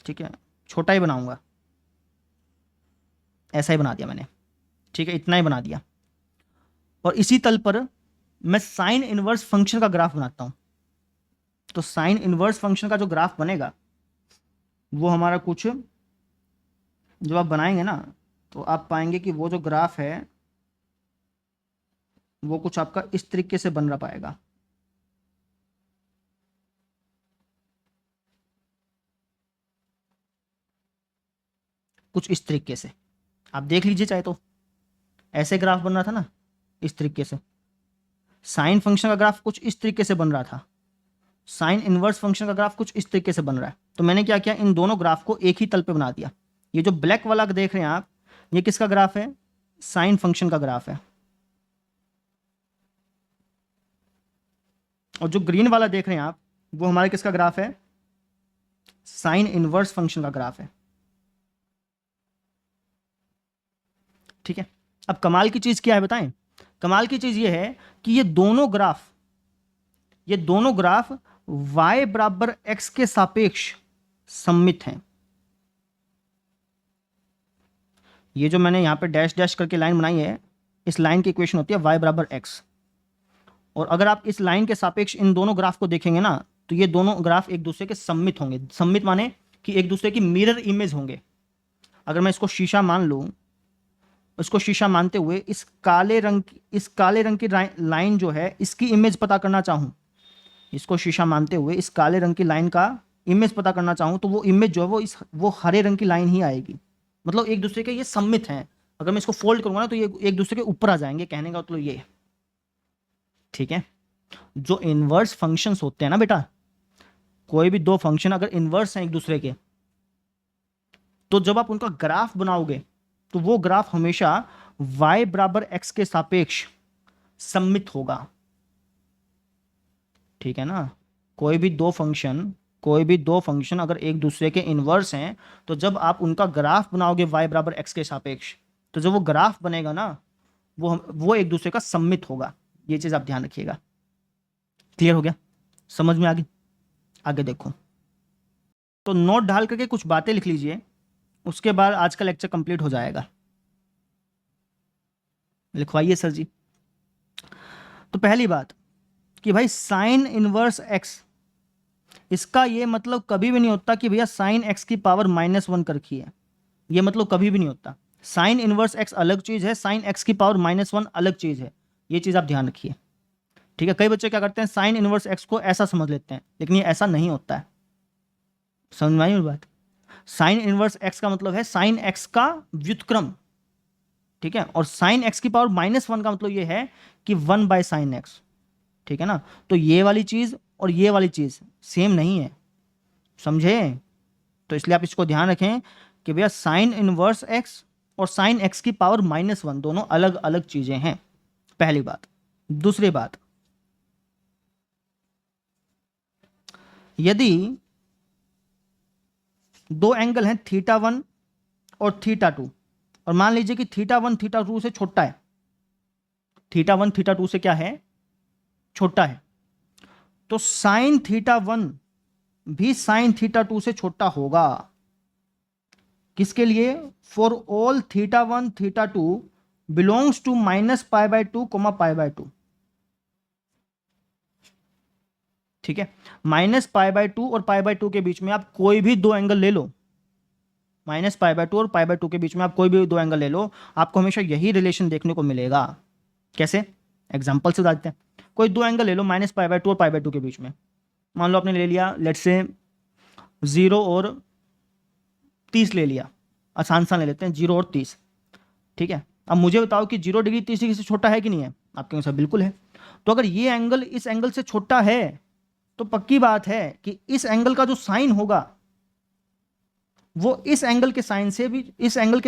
ठीक है, छोटा ही बनाऊंगा, ऐसा ही बना दिया मैंने, ठीक है, इतना ही बना दिया, और इसी तल पर मैं साइन इनवर्स फंक्शन का ग्राफ बनाता हूं। तो साइन इनवर्स फंक्शन का जो ग्राफ बनेगा वो हमारा कुछ, जब आप बनाएंगे ना तो आप पाएंगे कि वो जो ग्राफ है वो कुछ आपका इस तरीके से बन रहा पाएगा। कुछ इस तरीके से आप देख लीजिए चाहे तो, ऐसे ग्राफ बन रहा था ना, इस तरीके से। साइन फंक्शन का ग्राफ कुछ इस तरीके से बन रहा था, साइन इनवर्स फंक्शन का ग्राफ कुछ इस तरीके से बन रहा है। तो मैंने क्या किया, इन दोनों ग्राफ को एक ही तल पे बना दिया। ये जो ब्लैक वाला देख रहे हैं आप, ये किसका ग्राफ है, साइन फंक्शन का ग्राफ है, और जो ग्रीन वाला देख रहे हैं आप वो हमारे किसका ग्राफ है, साइन इनवर्स फंक्शन का ग्राफ है। ठीक है, अब कमाल की चीज क्या है बताएं? कमाल की चीज ये है कि ये दोनों ग्राफ y बराबर x के सापेक्ष सममित हैं। ये जो मैंने यहां पे डैश डैश करके लाइन बनाई है, इस लाइन की इक्वेशन होती है y बराबर x। और अगर आप इस लाइन के सापेक्ष इन दोनों ग्राफ को देखेंगे ना तो ये दोनों ग्राफ एक दूसरे के सममित होंगे। सममित माने कि एक दूसरे की मिरर इमेज होंगे। अगर मैं इसको शीशा मान लूं, इसको शीशा मानते हुए इस काले रंग की लाइन जो है इसकी इमेज पता करना चाहूं, इसको शीशा मानते हुए इस काले रंग की लाइन का इमेज पता करना चाहूँ तो वो इमेज जो है वो हरे रंग की लाइन ही आएगी। मतलब एक दूसरे के ये सम्मित हैं। अगर मैं इसको फोल्ड करूंगा ना तो ये एक दूसरे के ऊपर आ जाएंगे, कहने का मतलब ये। ठीक है, जो इनवर्स फंक्शंस होते हैं ना बेटा, कोई भी दो फंक्शन अगर इनवर्स हैं एक दूसरे के, तो जब आप उनका ग्राफ बनाओगे तो वो ग्राफ हमेशा y बराबर x के सापेक्ष सम्मित होगा। ठीक है ना, कोई भी दो फंक्शन अगर एक दूसरे के इनवर्स हैं तो जब आप उनका ग्राफ बनाओगे y बराबर x के सापेक्ष, तो जब वो ग्राफ बनेगा ना वो एक दूसरे का सम्मित होगा। ये चीज आप ध्यान रखिएगा। क्लियर हो गया? समझ में आ गई? आगे देखो, तो नोट डाल करके कुछ बातें लिख लीजिए, उसके बाद आज का लेक्चर कंप्लीट हो जाएगा। लिखवाइए सर जी। तो पहली बात कि भाई साइन इनवर्स एक्स, इसका ये मतलब कभी भी नहीं होता कि भैया साइन एक्स की पावर -1 कर रखी है। ये मतलब कभी भी नहीं होता। साइन इनवर्स एक्स अलग चीज है, साइन एक्स की पावर -1 अलग चीज है। ये चीज आप ध्यान रखिए। ठीक है, कई बच्चे क्या करते हैं, साइन इनवर्स एक्स को ऐसा समझ लेते हैं, लेकिन ये ऐसा नहीं होता है। समझ में आई मेरी बात? साइन इनवर्स एक्स का मतलब है साइन एक्स का व्युत्क्रम। ठीक है, और साइन एक्स की पावर -1 का मतलब ये है कि 1/sin x। ठीक है ना, तो ये वाली चीज और ये वाली चीज सेम नहीं है, समझे? तो इसलिए आप इसको ध्यान रखें कि भैया साइन इनवर्स एक्स और साइन एक्स की पावर -1 दोनों अलग अलग चीजें हैं। पहली बात। दूसरी बात, यदि दो एंगल हैं θ1 और θ2, और मान लीजिए कि θ1 θ2 से छोटा है, θ1 θ2 से क्या है, छोटा है, तो साइन θ1 भी साइन θ2 से छोटा होगा। किसके लिए? For all θ1 θ2 belongs to -π/2, π/2। ठीक है, -π/2 और π/2 के बीच में आप कोई भी दो एंगल ले लो, -π/2 और π/2 के बीच में आप कोई भी दो एंगल ले लो, आपको हमेशा यही रिलेशन देखने को मिलेगा। कैसे? एग्जांपल से बताते हैं। कोई दो एंगल ले लो -π/2 और π/2 के बीच में। मान लो आपने ले लिया, लेट्स से 0 और 30 ले लिया, आसान सा ले लेते हैं 0 और 30। ठीक है, अब मुझे बताओ कि 0 डिग्री 30 डिग्री से छोटा है कि नहीं है? आपके अनुसार बिल्कुल है। तो अगर ये एंगल इस एंगल से छोटा है तो पक्की बात है कि इस एंगल का जो साइन होगा वो इस एंगल के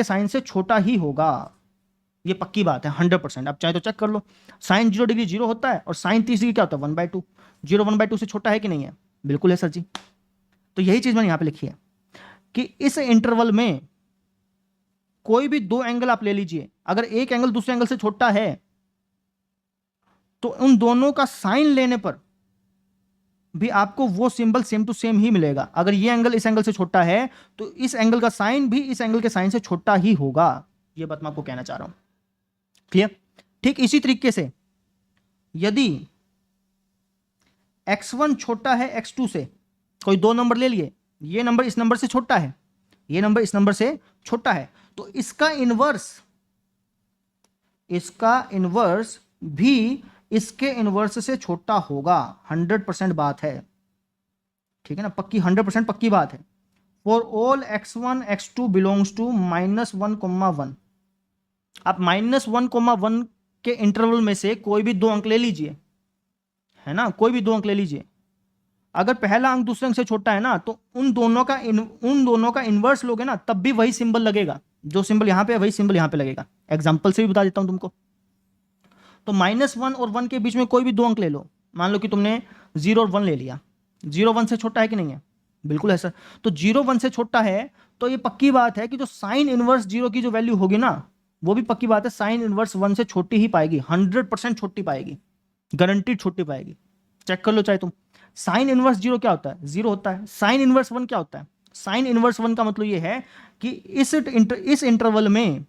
साइन से छोटा ही होगा। ये पक्की बात है 100%। आप चाहे तो चेक कर लो, साइन 0 डिग्री 0 होता है और साइन 30 डिग्री क्या होता है 1/2। 0 1/2 से छोटा है कि नहीं है? बिल्कुल है सर जी। तो यही चीज मैंने यहां पे लिखी है कि इस इंटरवल में कोई भी दो एंगल आप ले लीजिए, अगर एक एंगल दूसरे एंगल से छोटा है तो उन दोनों का साइन लेने पर भी आपको वो सिंबल सेम टू सेम ही मिलेगा। अगर ये एंगल इस एंगल से छोटा है तो इस एंगल का साइन भी इस एंगल के साइन से छोटा ही होगा। ये बात मैं आपको कहना चाह रहा हूं। क्लियर? ठीक इसी तरीके से यदि x1 छोटा है x2 से, कोई दो नंबर ले लिए, ये नंबर इस नंबर से छोटा है, ये नंबर इस नंबर से छोटा है, तो इसका इनवर्स भी इसके इनवर्स से छोटा होगा। 100% बात है। ठीक है ना, पक्की 100% पक्की बात है। For all x1 x2 belongs to -1, 1। आप -1, 1 के इंटरवल में से कोई भी दो अंक ले लीजिए, है ना, कोई भी दो अंक ले लीजिए। अगर पहला अंक दूसरे अंक से छोटा है ना तो उन दोनों का इनवर्स लोगे ना, तब भी वही सिंबल लगेगा। जो सिंबल यहां पे है वही सिंबल यहां पे लगेगा। एग्जांपल से भी बता देता हूं तुमको। तो -1 और 1 के बीच में कोई भी दो अंक ले लो। मान लो कि तुमने 0 और 1 ले लिया। 0 1 से छोटा है कि नहीं है? बिल्कुल है सर। तो 0 1 से छोटा है तो ये पक्की बात है कि जो साइन इनवर्स 0 की जो वैल्यू होगी ना, वो भी पक्की बात है साइन इनवर्स 1 से छोटी ही पाएगी। 100% छोटी पाएगी, गारंटीड छोटी पाएगी। चेक कर लो चाहे तुम। साइन इनवर्स 0 क्या होता है? 0 होता है। साइन इनवर्स 1 क्या होता है? साइन इनवर्स 1 का मतलब ये है कि इस इंटरवल में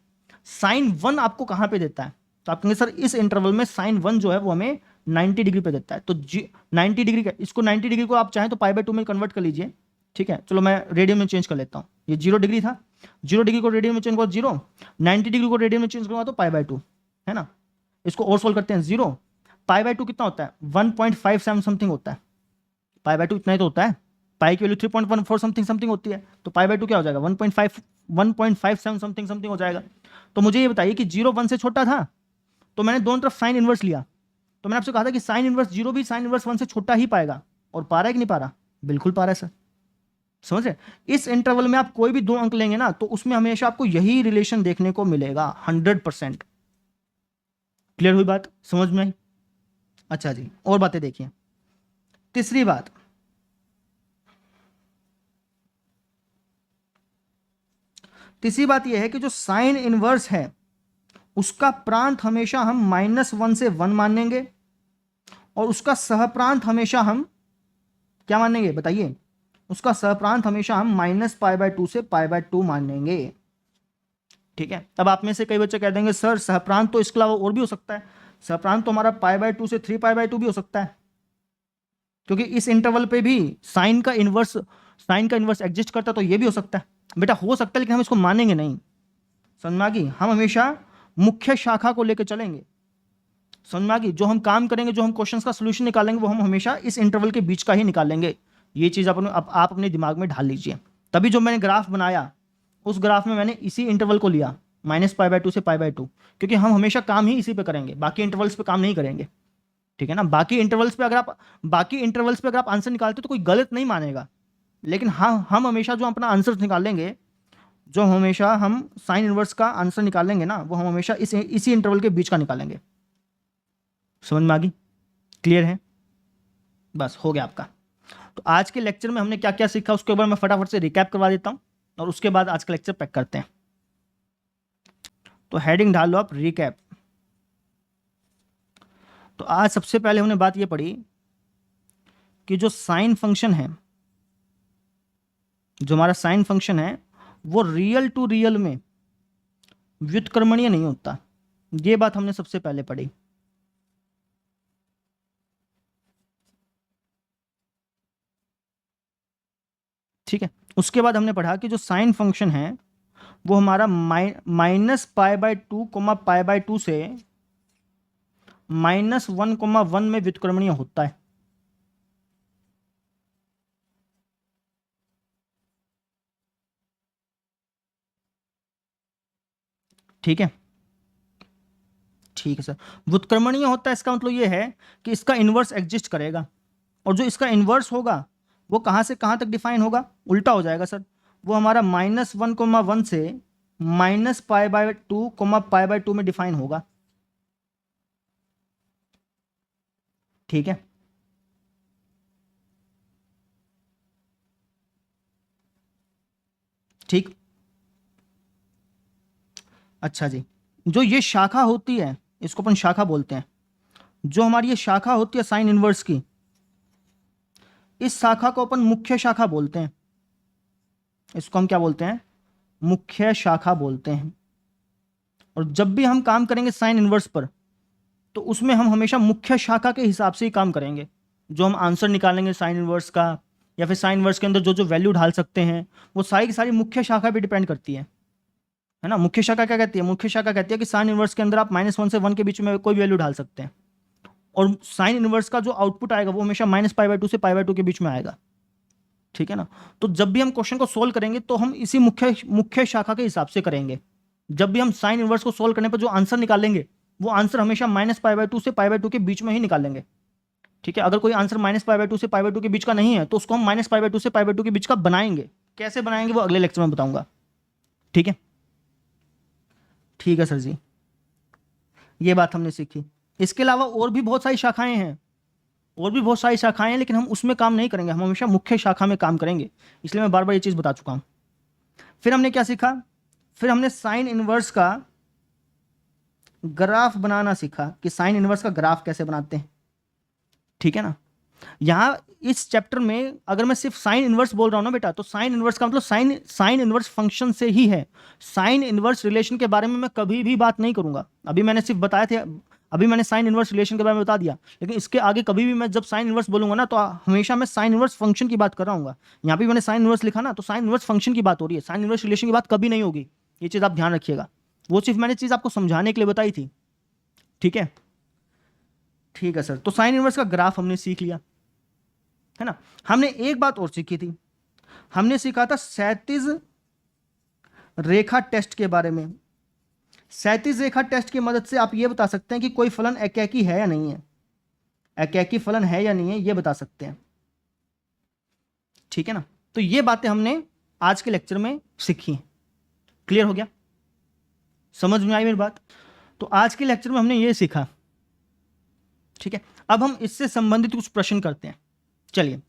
साइन 1 आपको कहां पे देता है? तो आप कहेंगे सर इस इंटरवल में साइन 1 जो है वो हमें 90 डिग्री पे देता है। तो 90 डिग्री का, इसको 90 डिग्री को आप चाहें तो π/2 में कन्वर्ट कर लीजिए। ठीक है, चलो मैं रेडियन में चेंज कर लेता हूँ। ये 0 डिग्री था, 0 डिग्री को रेडियन में चेंज करो 0, 90 डिग्री को रेडियन में चेंज करूंगा तो π/2, है ना। इसको और सोल्व करते हैं। 0 π/2 कितना होता है? 1.57 समथिंग होता है। π/2 इतना ही तो होता है। पाई की वैल्यू 3.14 समथिंग समथिंग होती है, तो पाई बाय 2 क्या हो जाएगा 1.57 समथिंग समथिंग हो जाएगा। तो मुझे ये बताइए कि 0 1 से छोटा था, तो मैंने दोनों तरफ साइन इनवर्स लिया, तो मैंने आपसे कहा था कि साइन इनवर्स 0 भी साइन इनवर्स 1 से छोटा ही पाएगा, और पा रहा है कि नहीं पा रहा? बिल्कुल पा रहा है सर। समझ रहे? इस इंटरवल में आप कोई भी 2 अंक लेंगे ना, तो उसमें हमेशा आपको यही रिलेशन देखने को मिलेगा 100%। क्लियर हुई बात? समझ में आई? अच्छा जी, और बातें देखिए। तीसरी बात, तीसरी बात यह है कि जो साइन इनवर्स है उसका प्रांत हमेशा हम -1 से 1 मानेंगे, और उसका सहप्रांत हमेशा हम क्या मानेंगे बताइए? उसका सहप्रांत हमेशा हम -π/2 से π/2 मानेंगे। ठीक है, अब आप में से कई बच्चे कह देंगे सर सहप्रांत तो इसके अलावा और भी हो सकता है, सहप्रांत तो हमारा π/2 से 3π/2 भी हो सकता है, क्योंकि इस इंटरवल पे भी साइन का इनवर्स एग्जिस्ट करता है, तो ये भी हो सकता है। बेटा हो सकता है, लेकिन हम इसको मानेंगे नहीं। समझ में आ गई? हम हमेशा मुख्य शाखा को लेकर चलेंगे। समझ में आ गई? जो हम काम करेंगे, जो हम क्वेश्चंस का सोल्यूशन निकालेंगे, वो हम हमेशा इस इंटरवल के बीच का ही निकालेंगे। ये चीज़ आप अपने दिमाग में ढाल लीजिए। तभी जो मैंने ग्राफ बनाया, उस ग्राफ में मैंने इसी इंटरवल को लिया -π/2 से π/2, क्योंकि हम हमेशा काम ही इसी पे करेंगे, बाकी इंटरवल्स पे काम नहीं करेंगे। ठीक है ना? बाकी इंटरवल्स पे अगर आप आंसर निकालते हो तो कोई गलत नहीं मानेगा, लेकिन हाँ, हम हमेशा जो अपना आंसर निकालेंगे, जो हमेशा हम साइन इनवर्स का आंसर निकालेंगे ना, वो हम हमेशा इसी इंटरवल के बीच का निकालेंगे। समझ में आ गई? क्लियर है? बस हो गया आपका। तो आज के लेक्चर में हमने क्या क्या सीखा उसके ऊपर मैं फटाफट से रिकैप करवा देता हूं, और उसके बाद आज का लेक्चर पैक करते हैं। तो हेडिंग डाल लो आप, रिकैप। तो आज सबसे पहले हमने बात ये पढ़ी कि जो साइन फंक्शन है, जो हमारा साइन फंक्शन है, वो रियल टू रियल में व्युत्क्रमणीय नहीं होता। ये बात हमने सबसे पहले पढ़ी। ठीक है, उसके बाद हमने पढ़ा कि जो साइन फंक्शन है वो हमारा -π/2 π/2 से -1 में व्युत्क्रमणीय होता है। ठीक है, ठीक है सर। व्युत्क्रमणीय होता है, इसका मतलब ये है कि इसका इनवर्स एग्जिस्ट करेगा, और जो इसका इनवर्स होगा वो कहां से कहां तक डिफाइन होगा? उल्टा हो जाएगा सर। वो हमारा -1 से -π/2 π/2 में डिफाइन होगा। ठीक है, ठीक। अच्छा जी, जो ये शाखा होती है, इसको अपन शाखा बोलते हैं। जो हमारी ये शाखा होती है साइन इनवर्स की, इस शाखा को अपन मुख्य शाखा बोलते हैं। इसको हम क्या बोलते हैं? मुख्य शाखा बोलते हैं। और जब भी हम काम करेंगे साइन इनवर्स पर, तो उसमें हम हमेशा मुख्य शाखा के हिसाब से ही काम करेंगे। जो हम आंसर निकालेंगे साइन इनवर्स का, या फिर साइन इनवर्स के अंदर जो जो वैल्यू ढाल सकते हैं, वो सारी की सारी मुख्य शाखा पे डिपेंड करती है ना? मुख्य शाखा क्या कहती है? मुख्य शाखा कहती है कि साइन इनवर्स के अंदर आप -1 से 1 के बीच में कोई वैल्यू ढाल सकते हैं, और साइन इनवर्स का जो आउटपुट आएगा वो हमेशा -π/2 से π/2 के बीच में आएगा। ठीक है ना? तो जब भी हम क्वेश्चन को सोल्व करेंगे तो हम इसी मुख्य शाखा के हिसाब से करेंगे। जब भी हम साइन इनवर्स को सोल्व करने पर जो आंसर निकालेंगे, वो आंसर हमेशा -π/2 से π/2 के बीच में ही निकालेंगे। ठीक है, अगर कोई आंसर -π/2 से π/2 के बीच का नहीं है, तो उसको हम -π/2 से π/2 के बीच का बनाएंगे। कैसे बनाएंगे वो अगले लेक्चर में बताऊंगा। ठीक है, ठीक है सर जी, ये बात हमने सीखी। इसके अलावा और भी बहुत सारी शाखाएं हैं, लेकिन हम उसमें काम नहीं करेंगे, हम हमेशा मुख्य शाखा में काम करेंगे, इसलिए मैं बार बार ये चीज़ बता चुका हूं। फिर हमने क्या सीखा? फिर हमने साइन इनवर्स का ग्राफ बनाना सीखा कि साइन इनवर्स का ग्राफ कैसे बनाते हैं। ठीक है ना? यहाँ इस चैप्टर में अगर मैं सिर्फ साइन इनवर्स बोल रहा हूँ ना बेटा, तो साइन इनवर्स का मतलब साइन इनवर्स फंक्शन से ही है। साइन इनवर्स रिलेशन के बारे में मैं कभी भी बात नहीं करूंगा। अभी मैंने सिर्फ बताया थे, अभी मैंने साइन इनवर्स रिलेशन के बारे में बता दिया, लेकिन इसके आगे कभी भी मैं जब साइन इनवर्स बोलूंगा ना, तो हमेशा मैं साइन इनवर्स फंक्शन की बात कर रहा हूँ। यहाँ पे मैंने साइन इनवर्स लिखा ना, तो साइन इनवर्स फंक्शन की बात हो रही है, साइन इनवर्स रिलेशन की बात कभी नहीं होगी। ये चीज़ आप ध्यान रखिएगा। वो सिर्फ मैंने चीज़ आपको समझाने के लिए बताई थी। ठीक है, ठीक है सर। तो साइन इनवर्स का ग्राफ हमने सीख लिया। है ना। हमने एक बात और सीखी थी, हमने सीखा था क्षैतिज रेखा टेस्ट के बारे में। क्षैतिज रेखा टेस्ट की मदद से आप ये बता सकते हैं कि कोई फलन एकैकी है या नहीं है, एकैकी फलन है या नहीं है, ये बता सकते हैं, ठीक है ना। तो ये बातें हमने आज के लेक्चर में सीखी। क्लियर हो गया, समझ में आई मेरी बात। तो आज के लेक्चर में हमने ये सीखा, ठीक है। अब हम इससे संबंधित कुछ प्रश्न करते हैं। चलिए